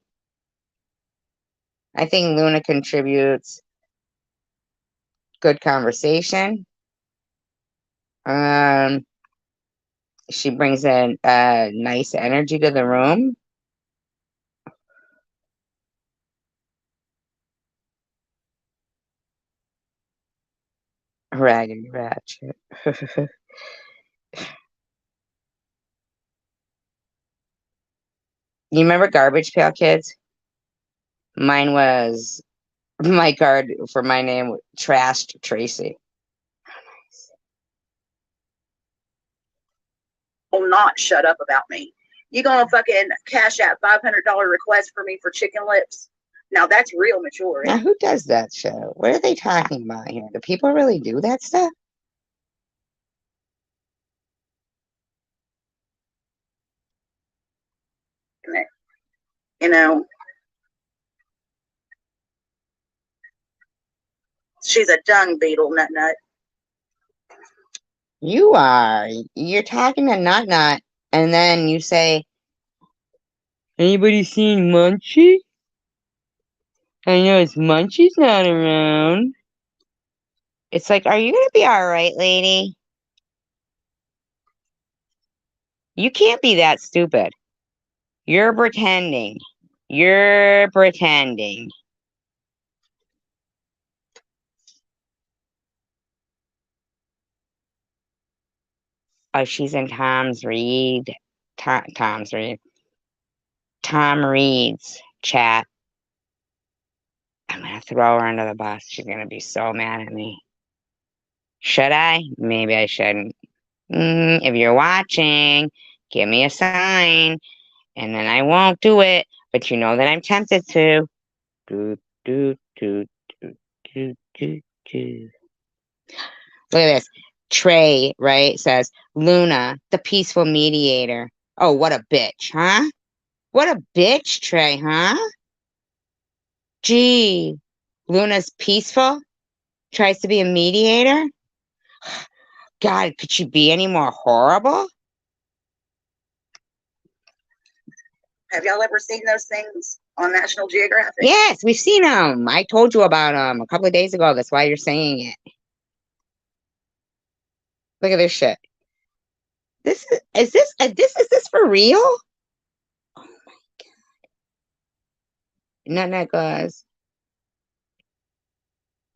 I think Luna contributes good conversation. She brings in a nice energy to the room. Raggedy Ratchet. You remember Garbage Pail Kids? Mine was my card for my name, Trashed Tracy. Will not shut up about me. You gonna fucking cash out $500 request for me for chicken lips? Now that's real mature. Now, who does that show? What are they talking about here? Do people really do that stuff? You know, she's a dung beetle, nut. You are. You're talking to Nut, and then you say, anybody seen Munchie? I know it's Munchie's not around. It's like, are you gonna be alright, lady? You can't be that stupid. You're pretending. You're pretending. Oh, she's in Tom's Reed. Tom's Reed. Tom Reed's chat. I'm gonna throw her under the bus. She's gonna be so mad at me. Should I? Maybe I shouldn't. If you're watching, give me a sign, and then I won't do it. But you know that I'm tempted to. Do, do, do, do, do, do, do. Look at this. Trey, right, says, Luna, the peaceful mediator. Oh, what a bitch, huh? What a bitch, Trey, huh? Gee, Luna's peaceful? Tries to be a mediator? God, could she be any more horrible? Have y'all ever seen those things on National Geographic? Yes, we've seen them. I told you about them a couple of days ago. That's why you're saying it. Look at this shit. Is this for real? Oh my God. Nut goes,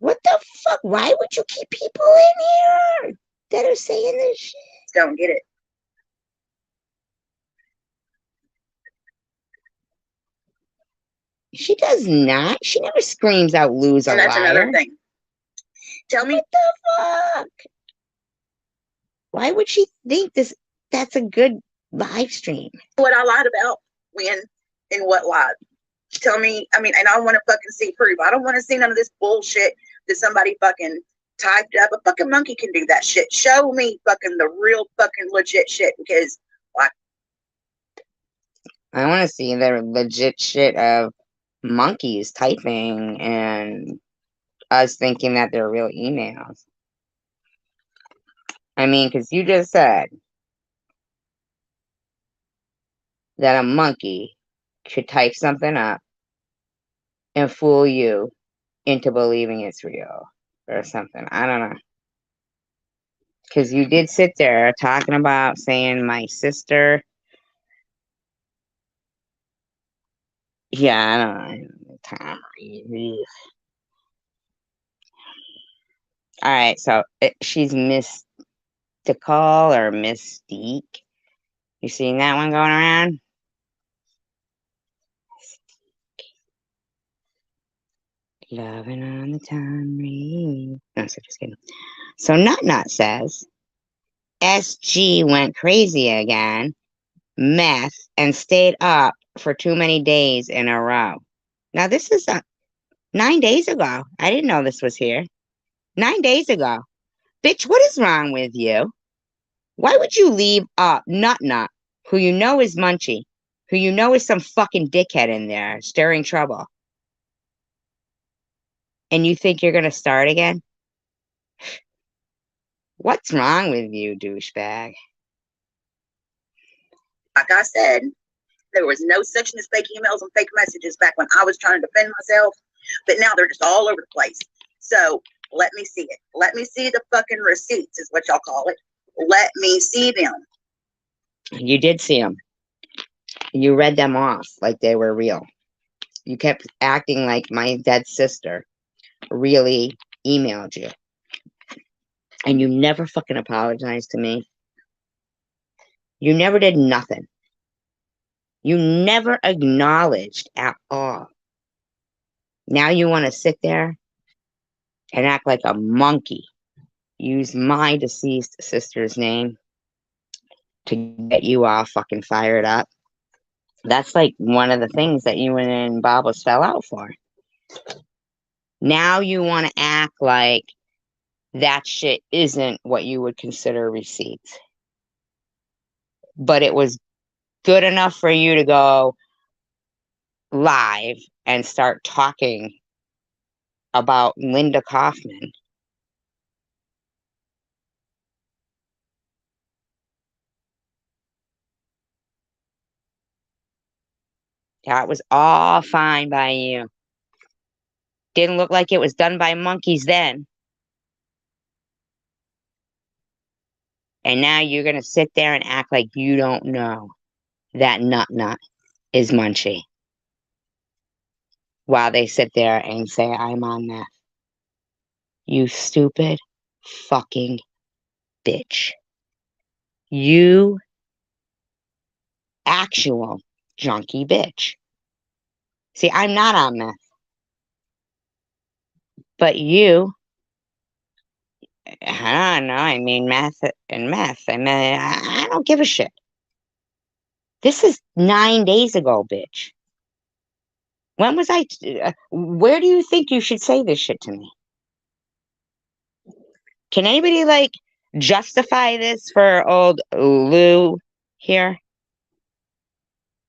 what the fuck? Why would you keep people in here that are saying this shit? Don't get it. She does not. She never screams out, lose a liar. And that's another thing. Tell me what the fuck? Why would she think that's a good live stream? What I lied about, when, and what lied. Tell me, I mean, and I want to fucking see proof. I don't want to see none of this bullshit that somebody fucking typed up. A fucking monkey can do that shit. Show me fucking the real fucking legit shit, because what? I want to see the legit shit of monkeys typing and us thinking that they're real emails. I mean, because you just said that a monkey could type something up and fool you into believing it's real or something. I don't know. Because you did sit there talking about saying my sister. Yeah, I don't know. Tom Reed. All right, so she's mystical or mystique. You seen that one going around? Loving on the Tom Reed. No, so just kidding. So Nut says, SG went crazy again, meth, and stayed up for too many days in a row. Now, this is 9 days ago. I didn't know this was here. 9 days ago. Bitch, what is wrong with you? Why would you leave Nut, who you know is Munchie, who you know is some fucking dickhead in there stirring trouble? And you think you're going to start again? What's wrong with you, douchebag? Like I said, there was no such thing as fake emails and fake messages back when I was trying to defend myself, but now they're just all over the place. So let me see it. Let me see the fucking receipts, is what y'all call it. Let me see them. You did see them. You read them off like they were real. You kept acting like my dead sister really emailed you. And you never fucking apologized to me. You never did nothing. You never acknowledged at all. Now you want to sit there and act like a monkey. Use my deceased sister's name to get you all fucking fired up. That's like one of the things that you and Bobos fell out for. Now you want to act like that shit isn't what you would consider receipts. But it was good enough for you to go live and start talking about Linda Kaufman. That was all fine by you. Didn't look like it was done by monkeys then. And now you're going to sit there and act like you don't know that nut is Munchie. While they sit there and say, I'm on meth. You stupid fucking bitch. You actual junkie bitch. See, I'm not on meth. But you, I don't know, I mean, meth and meth. I mean, I don't give a shit. This is 9 days ago, bitch. When was I? Where do you think you should say this shit to me? Can anybody, like, justify this for old Lou here?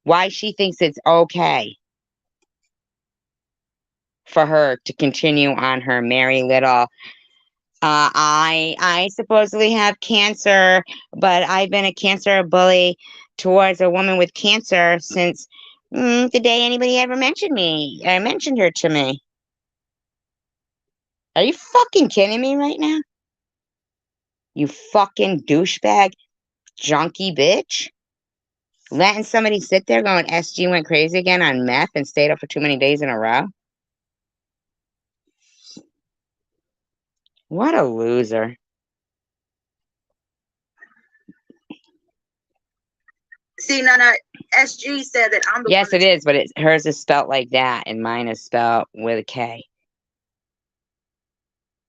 Why she thinks it's okay for her to continue on her merry little, I supposedly have cancer, but I've been a cancer bully towards a woman with cancer since the day anybody ever mentioned her to me. Are you fucking kidding me right now? You fucking douchebag, junkie bitch. Letting somebody sit there going, SG went crazy again on meth and stayed up for too many days in a row. What a loser. See, Nana, SG said that I'm the Yes, one. it is, but hers is spelt like that, and mine is spelt with a K.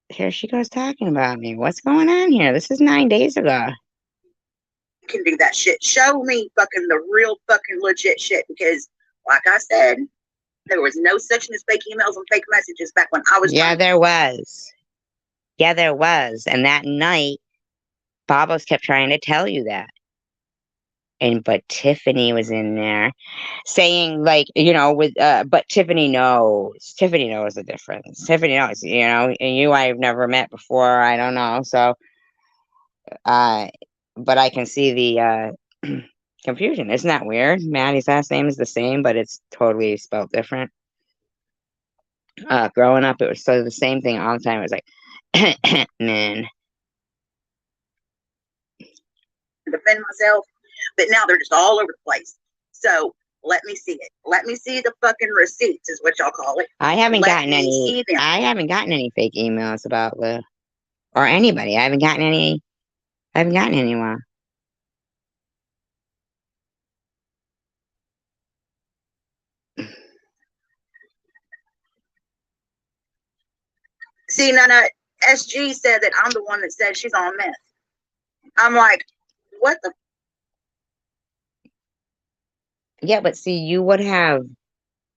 Here she goes talking about me. What's going on here? This is 9 days ago. Can do that shit. Show me fucking the real fucking legit shit, because, like I said, there was no such thing as fake emails and fake messages back when I was. Yeah, there was. Yeah, there was. And that night, Babos kept trying to tell you that. But Tiffany was in there saying, like, but Tiffany knows. Tiffany knows the difference. Tiffany knows, and you I've never met before. I don't know. So, but I can see the confusion. Isn't that weird? Maddie's last name is the same, but it's totally spelled different. Growing up, it was sort of the same thing all the time. It was like, man. Defend myself, but now they're just all over the place. So let me see it. Let me see the fucking receipts, is what y'all call it. I haven't gotten any fake emails about Lou or anybody. I haven't gotten any. I haven't gotten anyone. See, Nana, SG said that I'm the one that said she's on meth. I'm like, what the? Yeah, but see, you would have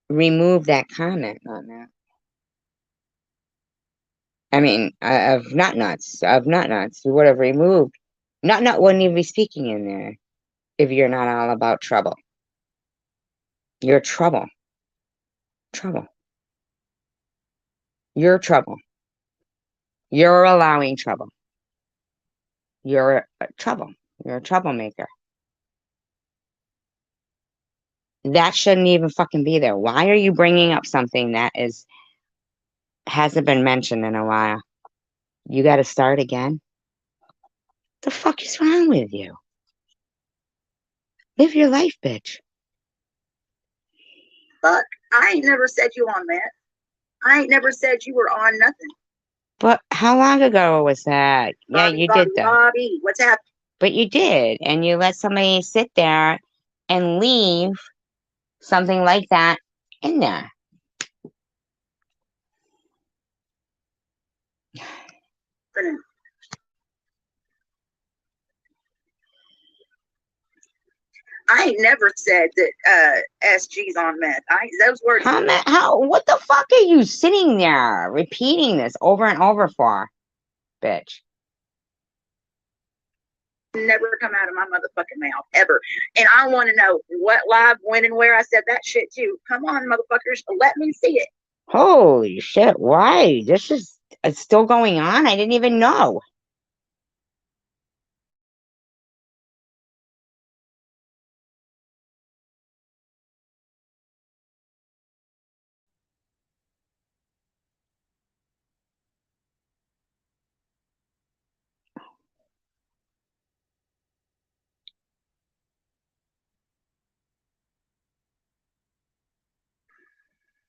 removed that comment on that. I mean, of not nuts. You would have removed. Not wouldn't even be speaking in there if you're not all about trouble. You're trouble. Trouble. You're trouble. You're allowing trouble. You're trouble. You're a troublemaker. That shouldn't even fucking be there. Why are you bringing up something that hasn't been mentioned in a while? You got to start again? The fuck is wrong with you? Live your life, bitch. Fuck, I ain't never said you on that. I ain't never said you were on nothing. But how long ago was that? Yeah, you did that. Bobby, what's happening? But you did, and you let somebody sit there and leave something like that in there. I ain't never said that SG's on meth. Those words. What the fuck are you sitting there repeating this over and over for, bitch? Never come out of my motherfucking mouth ever. And I want to know what live, when, and where I said that shit too. Come on, motherfuckers, let me see it. Holy shit! Why? It's still going on. I didn't even know.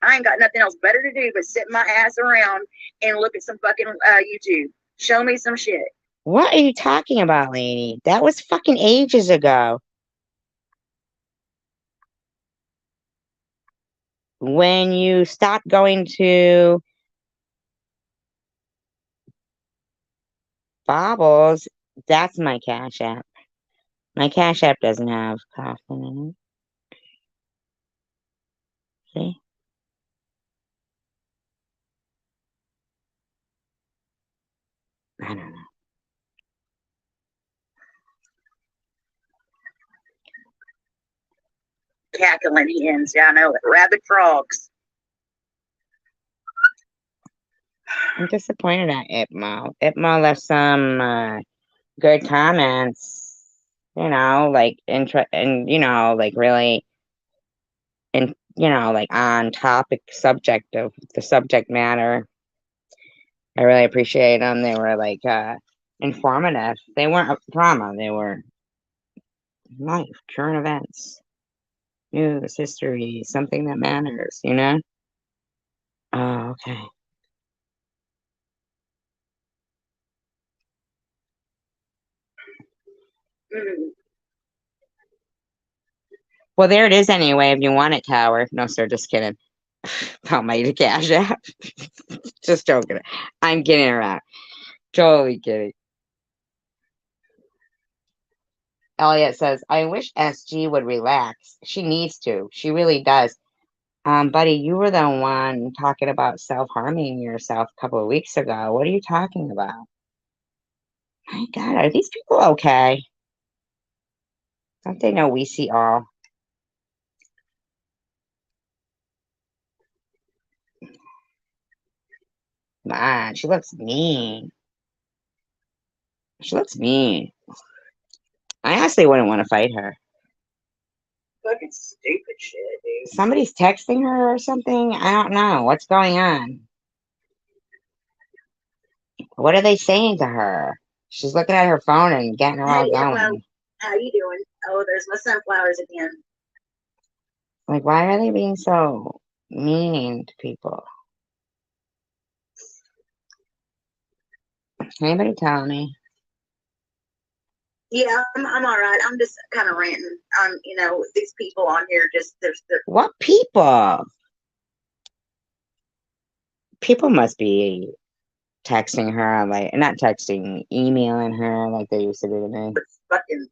I ain't got nothing else better to do but sit my ass around and look at some fucking YouTube. Show me some shit. What are you talking about, lady? That was fucking ages ago. When you stopped going to Bobbles, that's my Cash App. My Cash App doesn't have coffin in it. See? I don't know. Cackling hens, yeah, I know it. Rabid frogs. I'm disappointed at Ipmo. Ipmo left some good comments, like really, and like on topic subject of the subject matter. I really appreciate them. They were like informative. They weren't drama. They were life, current events, news, history, something that matters. Oh, okay. Well, there it is anyway, if you want it, coward. No, sir, just kidding. About my Cash App. Just joking. I'm kidding around. Totally kidding. Elliot says, I wish SG would relax. She needs to. She really does. Buddy, you were the one talking about self-harming yourself a couple of weeks ago. What are you talking about? My God, are these people okay? Don't they know we see all? Come on, she looks mean. She looks mean. I honestly wouldn't want to fight her. Fucking stupid shit, dude. Somebody's texting her or something? I don't know. What's going on? What are they saying to her? She's looking at her phone and getting her all going. Hello. How you doing? Oh, there's my sunflowers again. Like, why are they being so mean to people? Anybody tell me? Yeah, I'm all right. I'm just kind of ranting on, these people on here. What people? People must be texting her, like, not texting, emailing her like they used to do to me. Fucking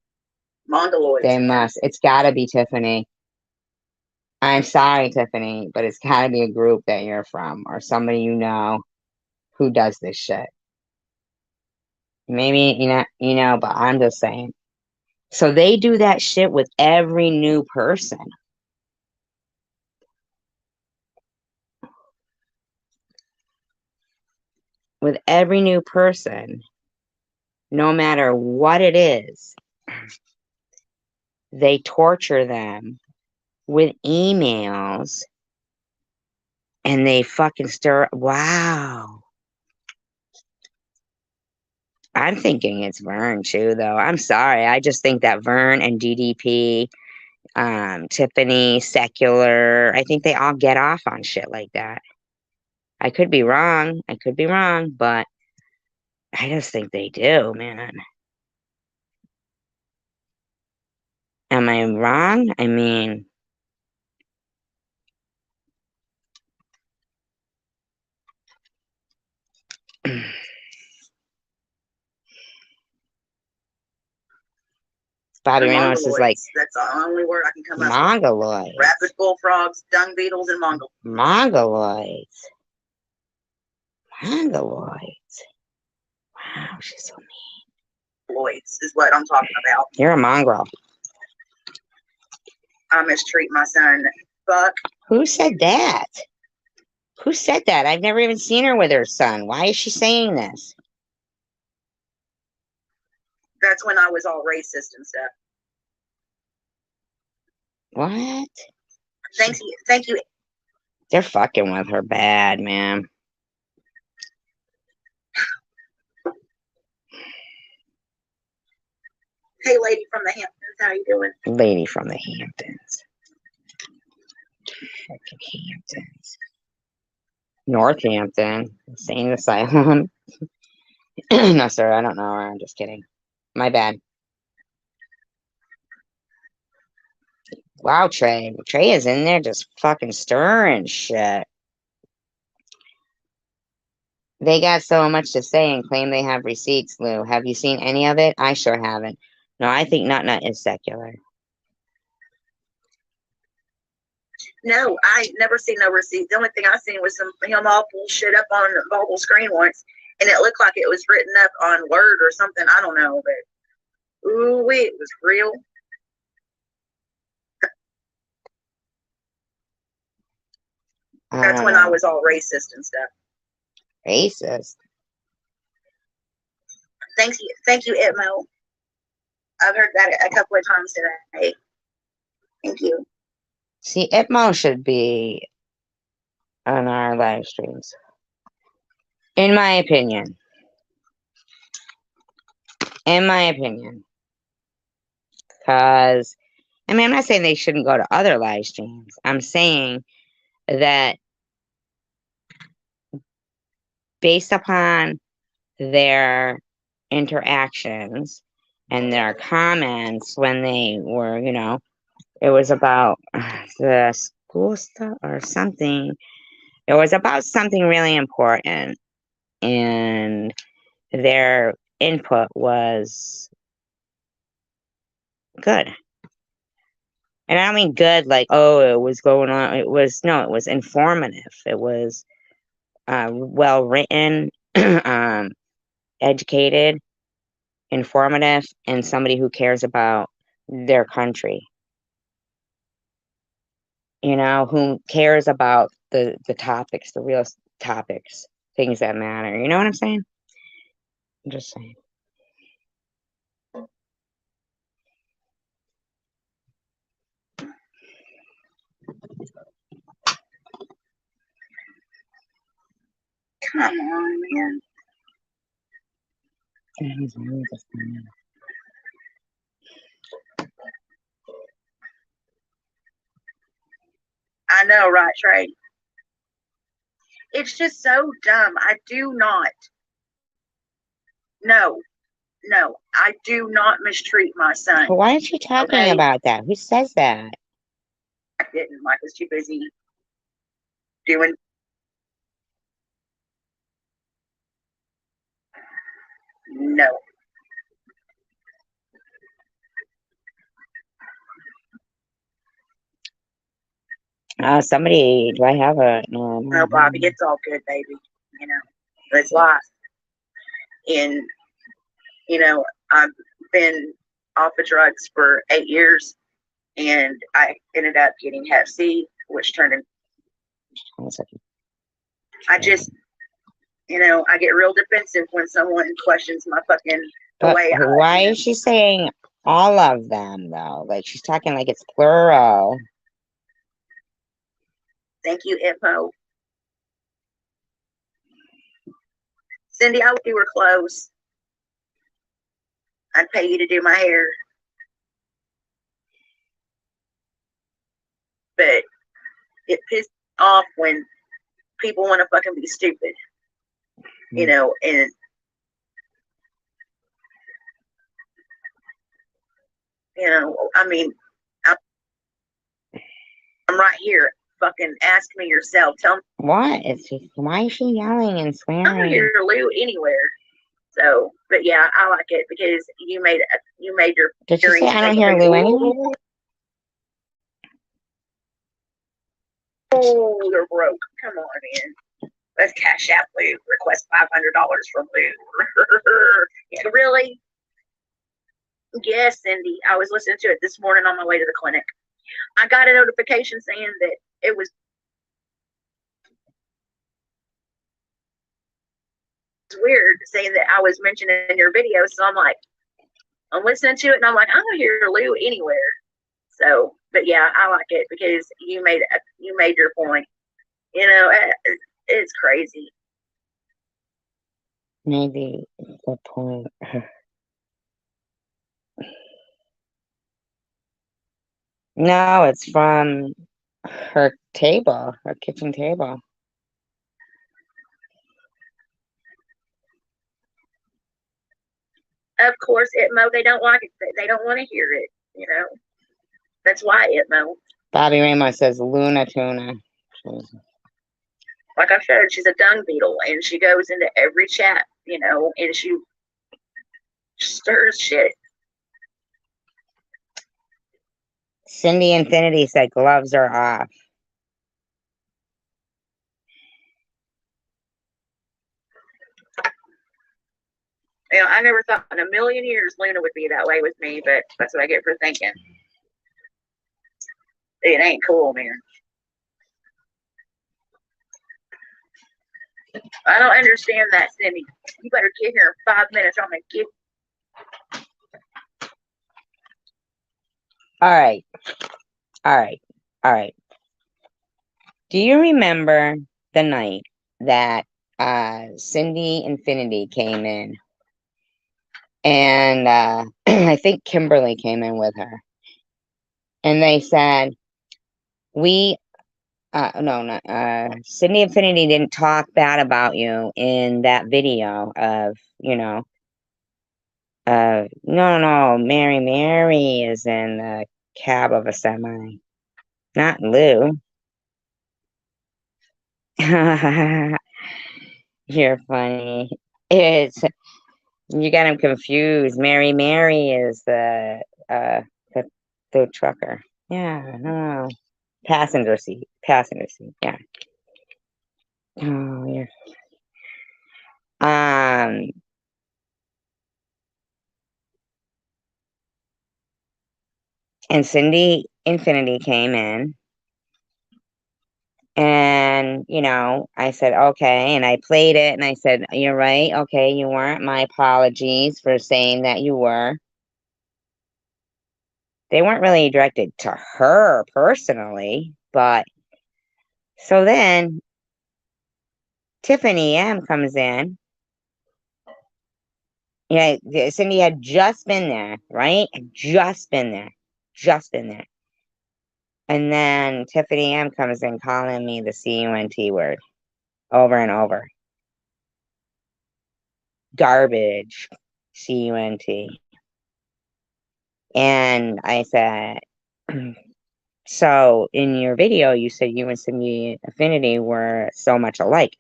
mongoloids. They must. It's got to be Tiffany. I'm sorry, Tiffany, but it's got to be a group that you're from or somebody you know who does this shit. Maybe, but I'm just saying. So they do that shit with every new person. with every new person, no matter what it is, they torture them with emails and they fucking stir. Wow. I'm thinking it's Vern too, though. I'm sorry. I just think that Vern and DDP, Tiffany, Secular, I think they all get off on shit like that. I could be wrong. I could be wrong, but I just think they do, man. Am I wrong? I mean, Bobby Ramos is like, that's the only word I can come up with. Mongoloids. Rapid bullfrogs, dung beetles, and Mongoloids. Mongoloids. Wow, she's so mean. Mongoloids is what I'm talking about. You're a mongrel. I mistreat my son. Fuck. Who said that? Who said that? I've never even seen her with her son. Why is she saying this? That's when I was all racist and stuff. What? Thank you. They're fucking with her bad, man. Hey, lady from the Hamptons, how you doing? Lady from the Hamptons. Fucking Hamptons. Northampton. Insane Asylum. No, sir, I don't know her. I'm just kidding. My bad. Wow, Trey. Trey is in there just fucking stirring shit. They got so much to say and claim they have receipts, Lou. Have you seen any of it? I sure haven't. No, I think Nut Nut is secular. No, I never seen no receipts. The only thing I seen was him all pull shit up on the mobile screen once, and it looked like it was written up on Word or something. I don't know, but ooh, it was real. That's when I was all racist and stuff. Racist? Thank you, Itmo. I've heard that a couple of times today. Thank you. See, Itmo should be on our live streams. In my opinion. In my opinion. Because, I mean, I'm not saying they shouldn't go to other live streams. I'm saying that based upon their interactions and their comments when they were, you know, it was about the school stuff or something. It was about something really important, and their input was good. And I don't mean good like, oh, it was going on. It was, no, it was informative. It was well written, educated, informative, and somebody who cares about their country. You know, who cares about the topics, the real topics, things that matter. You know what I'm saying? I'm just saying. Come on, man. I know, right, Trey? It's just so dumb. I do not. No, I do not mistreat my son. But why aren't you talking about that? Who says that? I didn't. Mike was too busy doing. No. Somebody, do I have a... No, Bobby, it's all good, baby. You know, it's life. And, you know, I've been off of drugs for 8 years, and I ended up getting Hep C, which turned into... I just... You know, I get real defensive when someone questions my fucking the But way why is she saying all of them though? Like she's talking like it's plural. Thank you, Info. Cindy, I wish you were close. I'd pay you to do my hair. But it pisses me off when people want to fucking be stupid. You know, and you know, I mean, I'm right here. Fucking ask me yourself. Tell me. What? It's just, why is she yelling and I don't swearing? hear Lou anywhere. So, but yeah, I like it because you made your. Did you say I don't hear Lou anywhere? Oh, they're broke. Come on, man. Let's cash out Lou. Request $500 from Lou. Yeah, really? Yes, Cindy. I was listening to it this morning on my way to the clinic. I got a notification saying that it was weird saying that I was mentioned in your video. So I'm like, I'm listening to it and I'm like, I don't hear Lou anywhere. So, but yeah, I like it because you made your point. You know, it's crazy. Maybe the point. No, it's from her table, her kitchen table. Of course, Itmo, they don't like it. They don't want to hear it. You know, that's why Itmo. Bobby Ramos says Luna Tuna. Like I said, she's a dung beetle, and she goes into every chat. You know, and she stirs shit. Cindy Infinity said gloves are off. You know, I never thought in a million years Luna would be that way with me, but that's what I get for thinking. It ain't cool, man. I don't understand that, Cindy. You better get here in 5 minutes. I'm gonna give. All right. All right. All right. Do you remember the night that Cindy Infinity came in? And I think Kimberly came in with her. And they said, Cindy Infinity didn't talk bad about you in that video of, no, Mary is in the cab of a semi, not Lou. You're funny. You got him confused. Mary is the trucker. Yeah, no. Passenger seat. Yeah. Oh, yeah. And Cindy Infinity came in. And, I said, okay. And I played it and I said, you're right. Okay, you weren't. My apologies for saying that you were. They weren't really directed to her personally, but so then Tiffany M comes in. Yeah, Cindy had just been there, right? Just been there. And then Tiffany M comes in calling me the CUNT word over and over. Garbage, CUNT. And I said, so in your video, you said you and Cindy Infinity were so much alike.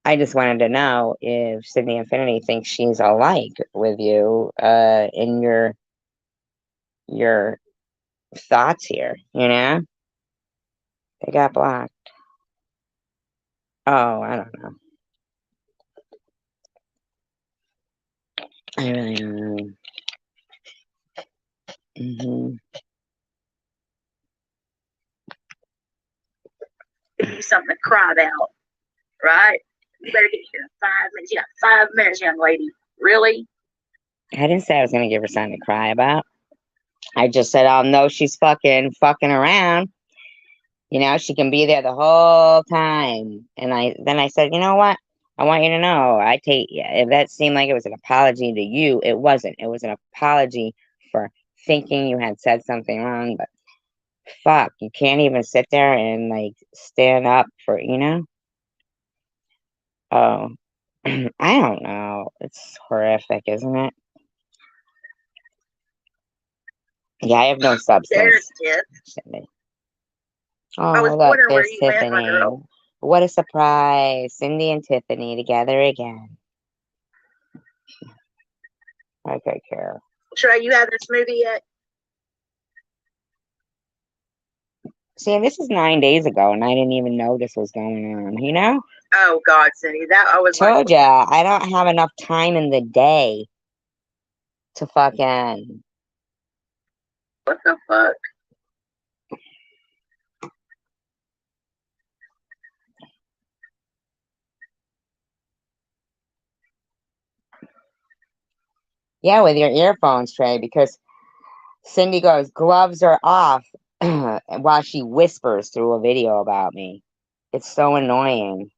I just wanted to know if Cindy Infinity thinks she's alike with you in your thoughts here, They got blocked. Oh, I don't know. I really don't know. Something to cry about, right? You better get here in 5 minutes. You got 5 minutes, young lady. Really? I didn't say I was gonna give her something to cry about. I just said I'll know she's fucking around. You know, she can be there the whole time. And then I said, you know what? I want you to know, if that seemed like it was an apology to you, it wasn't. It was an apology for thinking you had said something wrong. But fuck, you can't even sit there and like stand up for, you know? Oh, I don't know. It's horrific, isn't it? Yeah, I have no There's substance. Tiff. Cindy. I was Oh, look, wondering where there's you went, my Tiffany. girl. What a surprise. Cindy and Tiffany together again. Okay, care. Trey, you had this movie yet? See, and this is 9 days ago, and I didn't even know this was going on, you know? Oh God, Cindy, that I was like, Told ya, I don't have enough time in the day to fucking... what the fuck? Yeah, with your earphones, Trey, because Cindy goes, gloves are off, while she whispers through a video about me. It's so annoying.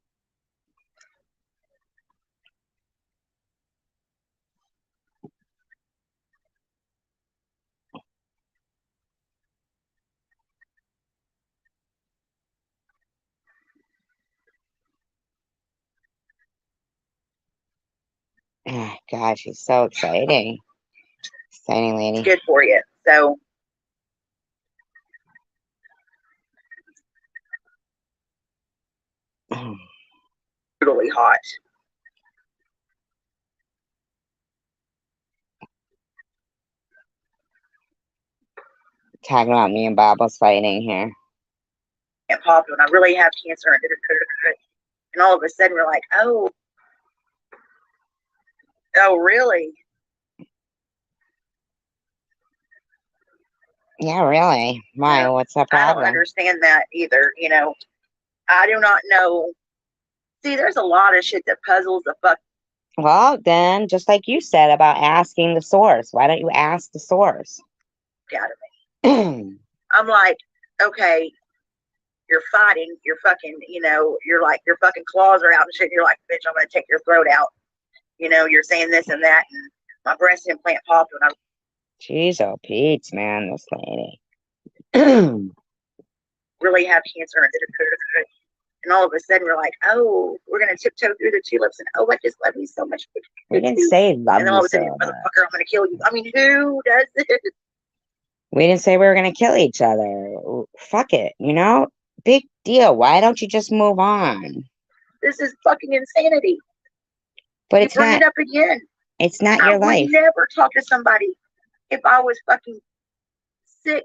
God, she's so exciting. Exciting It's lady. good for you. So brutally hot. Talking about me and Bobbles fighting here. And pop, and I really have cancer, and all of a sudden we're like, oh, really? Yeah, really. Why? What's the I don't problem? understand that either. You know, I do not know. See, there's a lot of shit that puzzles the fuck Well, then, just like you said about asking the source, why don't you ask the source? out of me. I'm like, okay, you're fighting, you're fucking, you're like, your fucking claws are out and shit. And you're like, bitch, I'm gonna take your throat out. You know, you're saying this and that, and my breast implant popped, and I Jeez, oh Pete's, man, this lady. really have cancer, and all of a sudden we're like, oh, we're gonna tiptoe through the tulips, and oh, I just love you so much. We didn't say love and then you all of a so sudden, much. motherfucker, I'm gonna kill you. I mean, who does this? We didn't say we were gonna kill each other. Fuck it, you know? Big deal. Why don't you just move on? This is fucking insanity. But You it's bring not. it up again. It's not I your would life. never talk to somebody if I was fucking sick,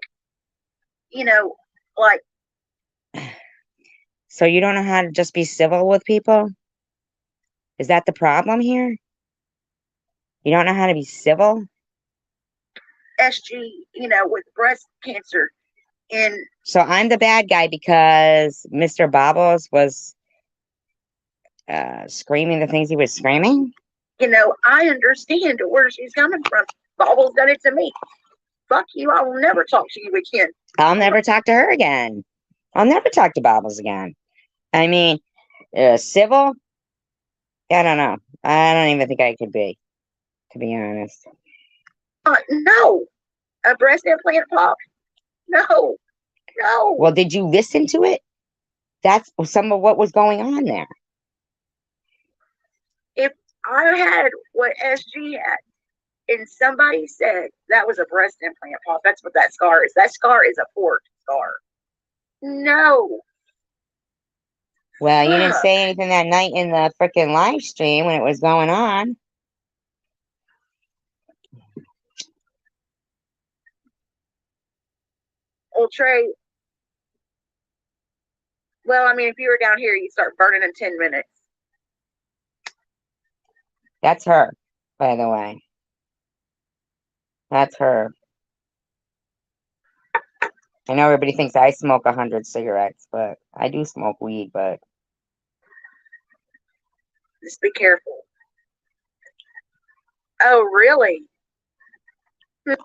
like, So you don't know how to just be civil with people? Is that the problem here? You don't know how to be civil? SG, with breast cancer. And So I'm the bad guy because Mr. Bobbles was screaming the things he was screaming? I understand where she's coming from. Bobbles done it to me. Fuck you. I will never talk to you again. I'll never talk to her again. I'll never talk to Bobbles again. I mean, civil? I don't know. I don't even think I could be, to be honest. No. A breast implant pop? No. No. Well, did you listen to it? That's some of what was going on there. If I had what SG had, and somebody said that was a breast implant pop, that's what that scar is. That scar is a port scar. No. Well, you didn't say anything that night in the freaking live stream when it was going on. Well, Trey, well, I mean, if you were down here, you'd start burning in 10 minutes. That's her, by the way. That's her. I know everybody thinks I smoke 100 cigarettes, but I do smoke weed, but Just be careful. Oh, really? I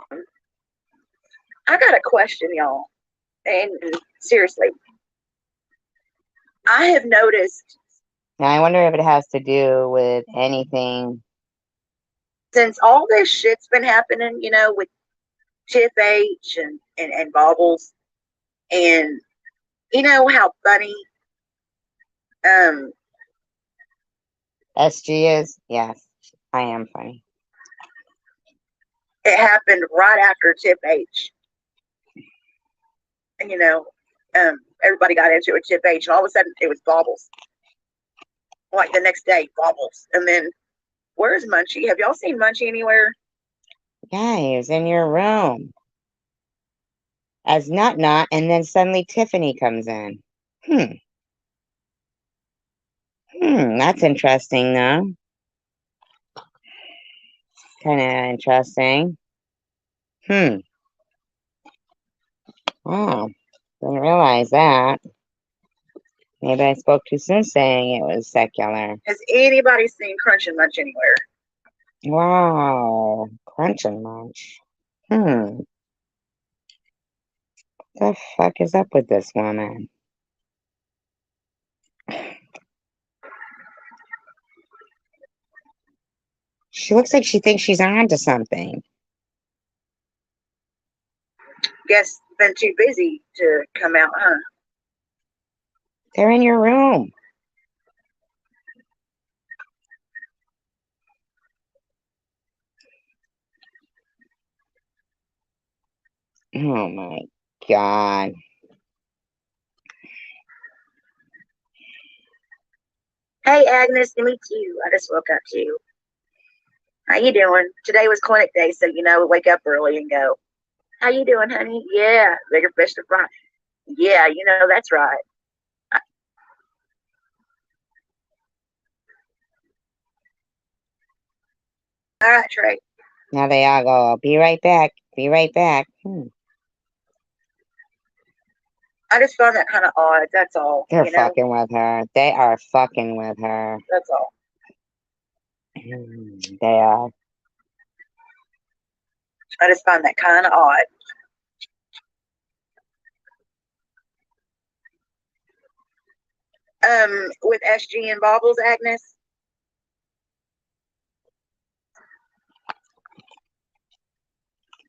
got a question, y'all. And seriously, I have noticed Now, I wonder if it has to do with anything. since all this shit's been happening, with Tiff H and Bobbles, and how funny um SG is? Yes, I am funny. it happened right after Tiff H. And everybody got into it with Tiff H, and all of a sudden it was Bobbles. Like the next day, Bobbles. And then where's Munchie? Have y'all seen Munchie anywhere? Yeah, he was in your room as Nut, and then suddenly Tiffany comes in. That's interesting, though. Kind of interesting. Oh, didn't realize that. Maybe I spoke too soon saying it was secular. Has anybody seen Crunch and Munch anywhere? Wow, Crunch and Munch. What the fuck is up with this woman? She looks like she thinks she's on to something. Guess been too busy to come out, huh? They're in your room. Oh my God. Hey Agnes, to meet you. I just woke up too. How you doing? Today was clinic day, so we wake up early and go. How you doing, honey? Yeah, bigger fish to fry. Yeah, that's right. All right, Trey. Now they all go, I'll be right back. Be right back. I just found that kind of odd. That's all. They're fucking with her. They are fucking with her. That's all. They are. I just find that kind of odd. With SG and Bobbles, Agnes.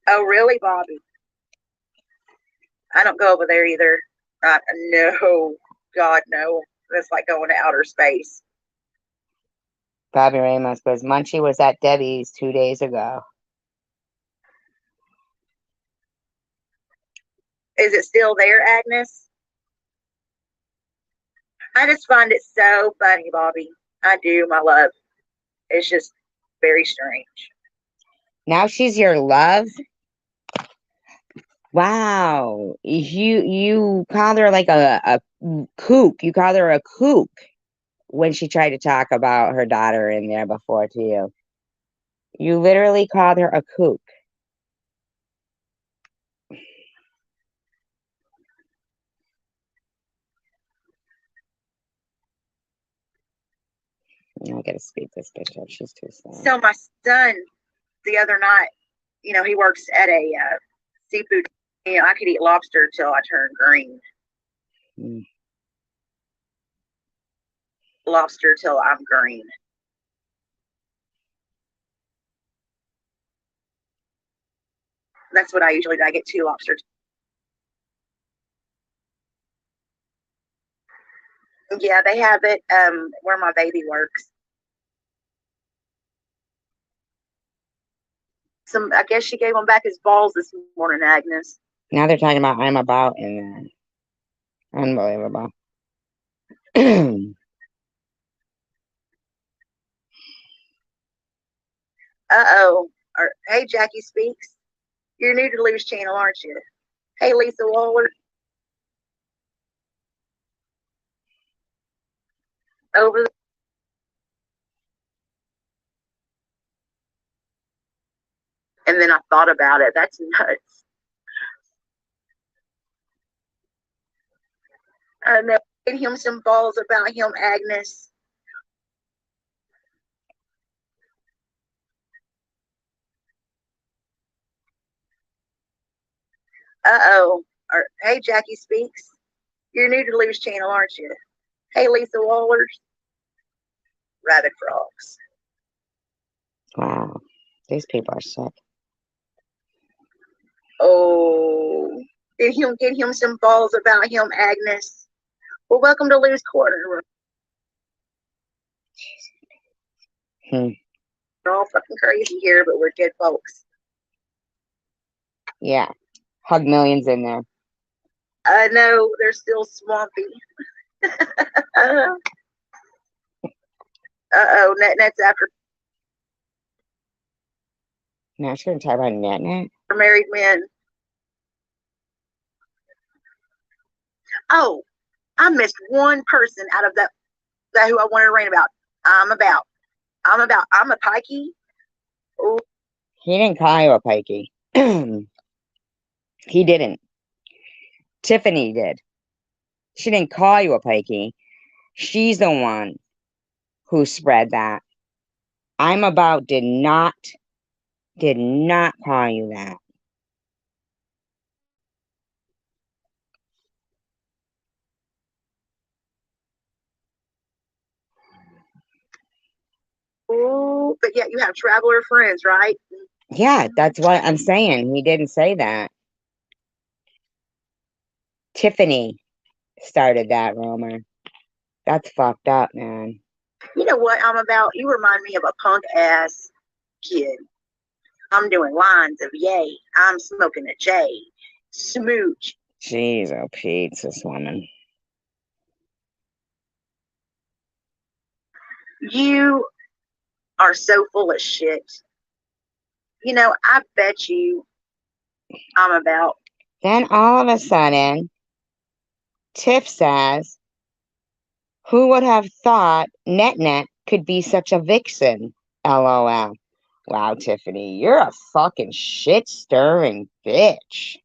Oh, really, Bobby? I don't go over there either. No, God, no. That's like going to outer space. Bobby Ramos goes, Munchie was at Debbie's 2 days ago. Is it still there, Agnes? I just find it so funny, Bobby. I do, my love. It's just very strange. Now she's your love? Wow. You called her like a kook. You called her a kook when she tried to talk about her daughter in there before to you. You literally called her a kook. I gotta speed this bitch up. She's too slow. So my son, the other night, he works at a seafood. I could eat lobster till I turn green. Lobster till I'm green. That's what I usually do. I get 2 lobsters. Yeah, they have it where my baby works. I guess she gave him back his balls this morning, Agnes. Now they're talking about I'm about in there. Unbelievable. Uh-oh. Hey, Jackie Speaks. You're new to Lou's channel, aren't you? Hey, Lisa Waller. Over and then I thought about it. That's nuts. I know. Get him some balls about him, Agnes. Uh-oh. Hey, Jackie Speaks. You're new to Lou's channel, aren't you? Hey, Lisa Wallers. Rabbit frogs. Wow. These people are sick. Oh. Get him some balls about him, Agnes. Well, welcome to Lou's Corner. We're all fucking crazy here, but we're good folks. Yeah. Hug millions in there. I know they're still swampy. Uh-oh, Net's after Now she's gonna talk about Net. married men. Oh, I missed one person out of that who I wanted to rant about. I'm a pikey. Ooh. He didn't call you a pikey. He didn't. Tiffany did. She didn't call you a pikey. She's the one who spread that. I'm about did not call you that. Ooh, but yet you have traveler friends, right? Yeah, that's what I'm saying. He didn't say that. Tiffany started that rumor. That's fucked up, man. You know what I'm about? You remind me of a punk ass kid. I'm doing lines of yay. I'm smoking a J. Smooch. Jeez, oh Pete, this woman. You are so full of shit. You know, I bet you I'm about. Then all of a sudden, Tiff says, who would have thought Net could be such a vixen? LOL. Wow, Tiffany, you're a fucking shit-stirring bitch.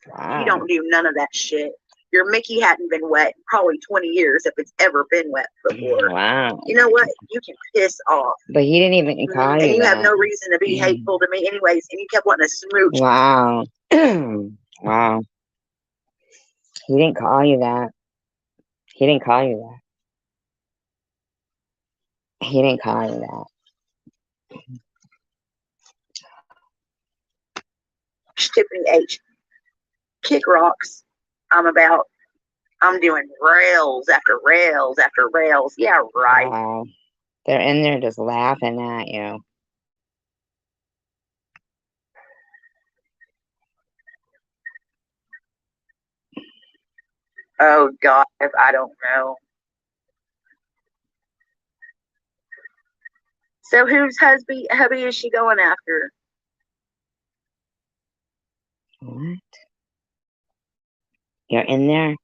Wow. You don't do none of that shit. Your Mickey hadn't been wet in probably 20 years if it's ever been wet before. Wow. You know what? You can piss off. But he didn't even call you that. And you have no reason to be hateful to me anyways, and you kept wanting to smooch. Wow. Wow. He didn't call you that. He didn't call you that. He didn't call you that. Tiffany H. Kick rocks. I'm doing rails after rails after rails. Yeah, right. Wow. They're in there just laughing at you. Oh God, I don't know. So whose hubby is she going after? What? You're in there?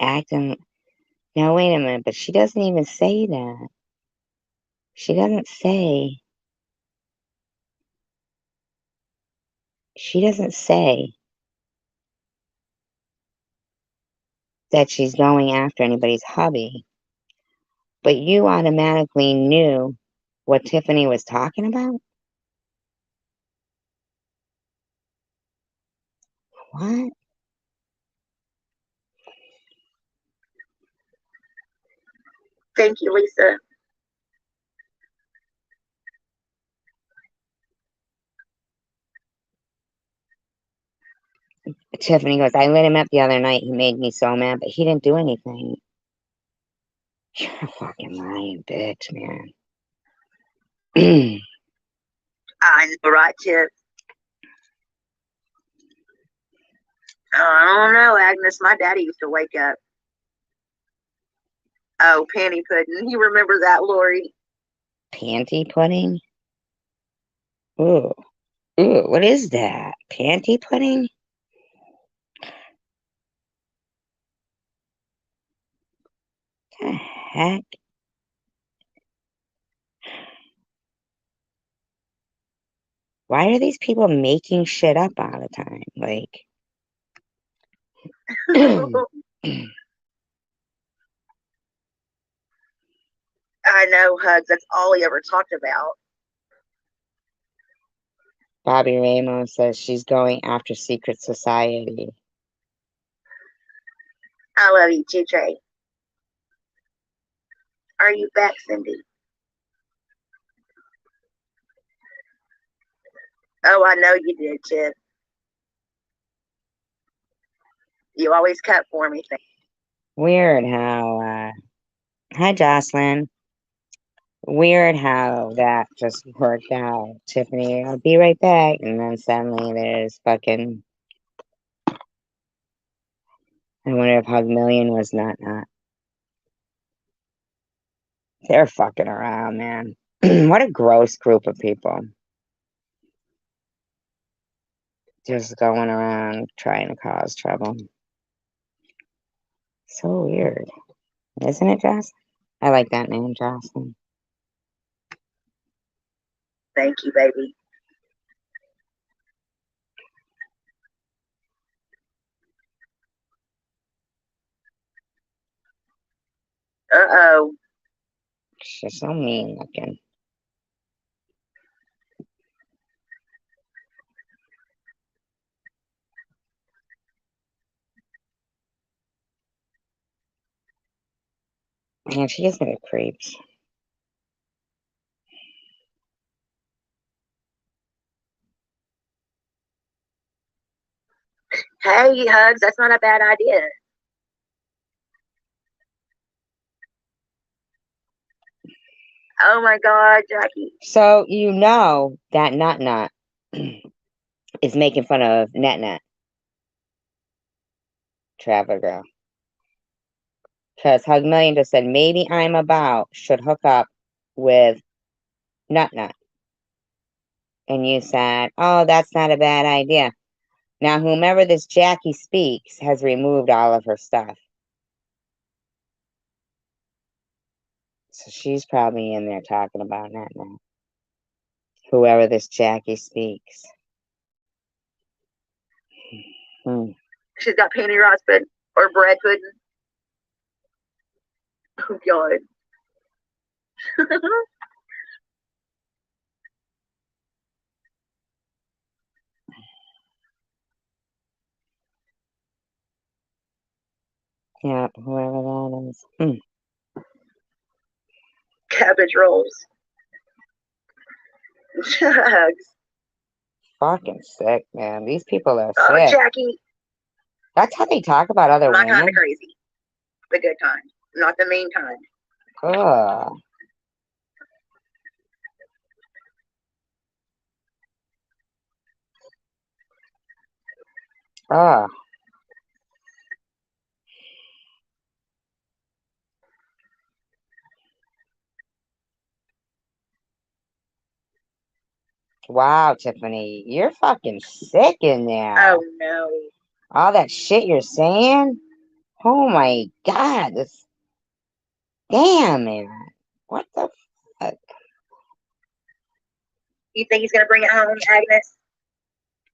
Acting. Now, wait a minute, but she doesn't even say that. She doesn't say. She doesn't say that she's going after anybody's hubby. But you automatically knew what Tiffany was talking about? What? Thank you, Lisa. Tiffany goes, I lit him up the other night. He made me so mad, but he didn't do anything. You're a fucking lying bitch, man. I know, right, Tiff? I don't know, Agnes. My daddy used to wake up. Oh, panty pudding. You remember that, Lori? Panty pudding? Ooh. Ooh, what is that? Panty pudding? The heck? Why are these people making shit up all the time? Like, I know, Hugs. That's all he ever talked about. Bobby Ramos says she's going after Secret Society. I love you too, Trey. Are you back, Cindy? Oh, I know you did, Chip. You always cut for me. Weird how, hi Jocelyn. Weird how that just worked out. Tiffany, I'll be right back. And then suddenly there's fucking, I wonder if Hug Million was not. They're fucking around, man. What a gross group of people. Just going around trying to cause trouble. So weird. Isn't it, Jocelyn? I like that name, Jocelyn. Thank you, baby. Uh-oh. She's so mean looking. Yeah, she gives me the creeps. Hey, Hugs, that's not a bad idea. Oh my God, Jackie. So you know that Nut is making fun of Net Traveler Girl. Because Hug Million just said, maybe I'm about should hook up with Nut. And you said, oh, that's not a bad idea. Now, whomever this Jackie Speaks has removed all of her stuff. So she's probably in there talking about Nut. Whoever this Jackie Speaks. She's got penny rice pudding or bread pudding. Oh God. Yeah, whoever that is. Cabbage rolls. Hugs. Fucking sick, man. These people are Oh, sick. Jackie. That's how they talk about other My women. kind of crazy. The good kind, not the mean kind. Ugh. Ugh. Wow, Tiffany, you're fucking sick in there. Oh no. All that shit you're saying? Oh my God. This... Damn, man. What the fuck? You think he's gonna bring it home, Agnes?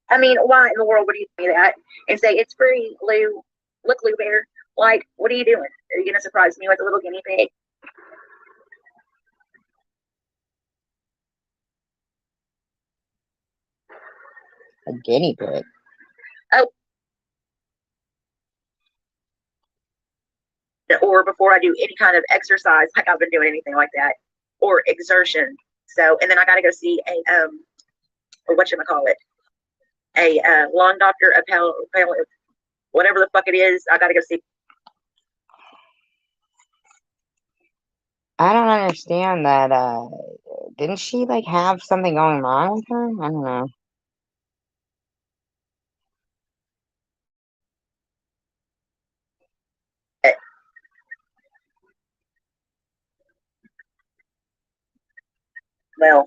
I mean, why in the world would you say that and say it's free, Lou? Look, Lou Bear. Like, what are you doing? Are you gonna surprise me with a little guinea pig? A guinea pig? Oh. Or before I do any kind of exercise, like I've been doing anything like that, or exertion. So, and then I got to go see a or what you call it, a lawn doctor, whatever the fuck it is. I got to go see. I don't understand that. Didn't she like have something going wrong with her? I don't know. Well,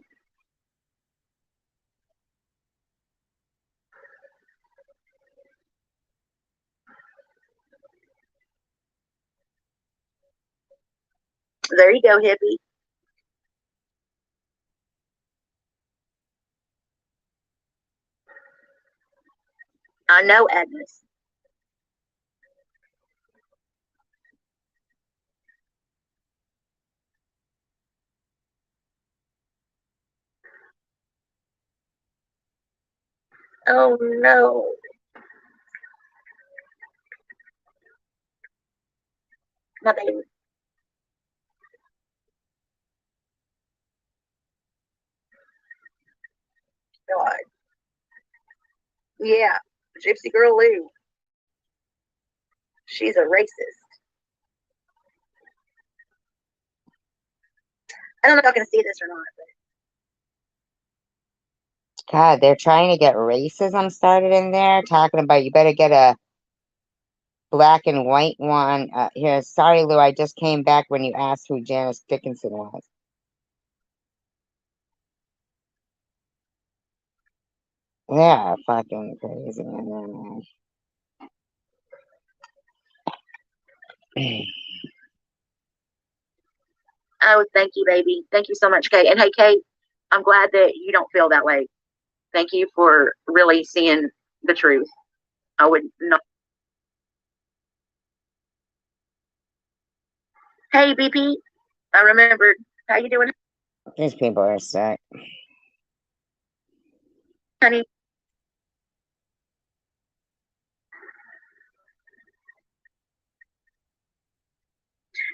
there you go, hippie. I know, Agnes. Oh no. My baby. God. Yeah. Gypsy Girl Lou. She's a racist. I don't know if y'all can see this or not, God, they're trying to get racism started in there, talking about you better get a black and white one. Here, sorry, Lou, I just came back when you asked who Janice Dickinson was. Yeah, fucking crazy. oh, thank you, baby. Thank you so much, Kate. And hey, Kate, I'm glad that you don't feel that way. Thank you for really seeing the truth. I would not. Hey, BP, I remembered. How you doing, These people are sick. honey?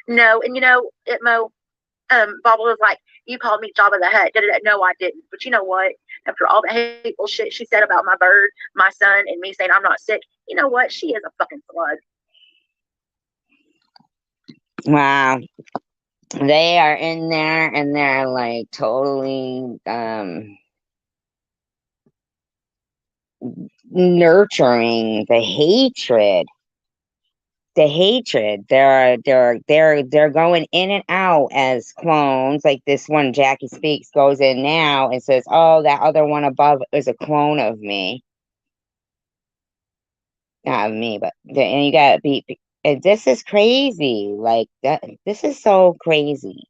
No, and Itmo, Bobble was like, you called me Jabba the Hutt. Da-da-da. No, I didn't. But you know what? After all the hateful shit she said about my bird, my son, and me saying I'm not sick, you know what? She is a fucking slug. Wow. They are in there and they're like totally nurturing the hatred. The hatred. They're going in and out as clones. Like this one, Jackie Speaks, goes in now and says, "Oh, that other one above is a clone of me, not of me, but and you got to be." And this is crazy. Like that. This is so crazy.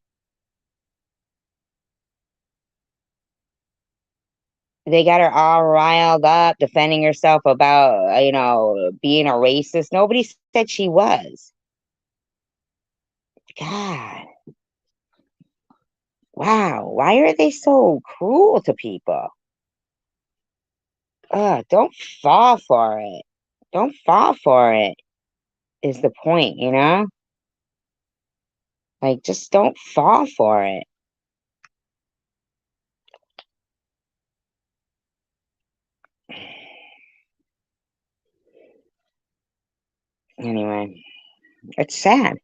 They got her all riled up, defending herself about being a racist. Nobody said she was. God. Wow, why are they so cruel to people? Don't fall for it. Don't fall for it, is the point, you know? Like, just don't fall for it. Anyway, it's sad.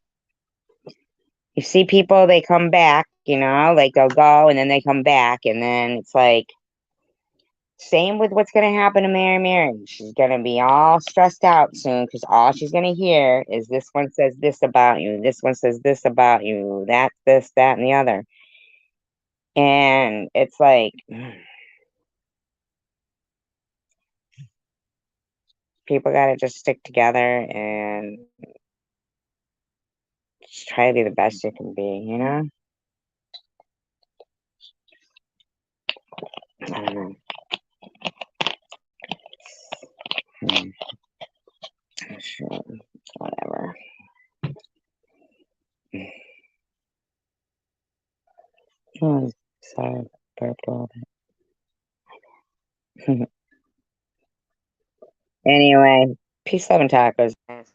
You see people, they come back, like they'll go and then they come back, and then it's like, same with what's going to happen to Mary. She's going to be all stressed out soon because all she's going to hear is this one says this about you. This one says this about you. That, this, that, and the other. And it's like, people got to just stick together and just try to be the best you can be, you know? I don't know. Sure. Whatever. Oh, sorry. Burped a little bit. Anyway, peace, love, and tacos, guys.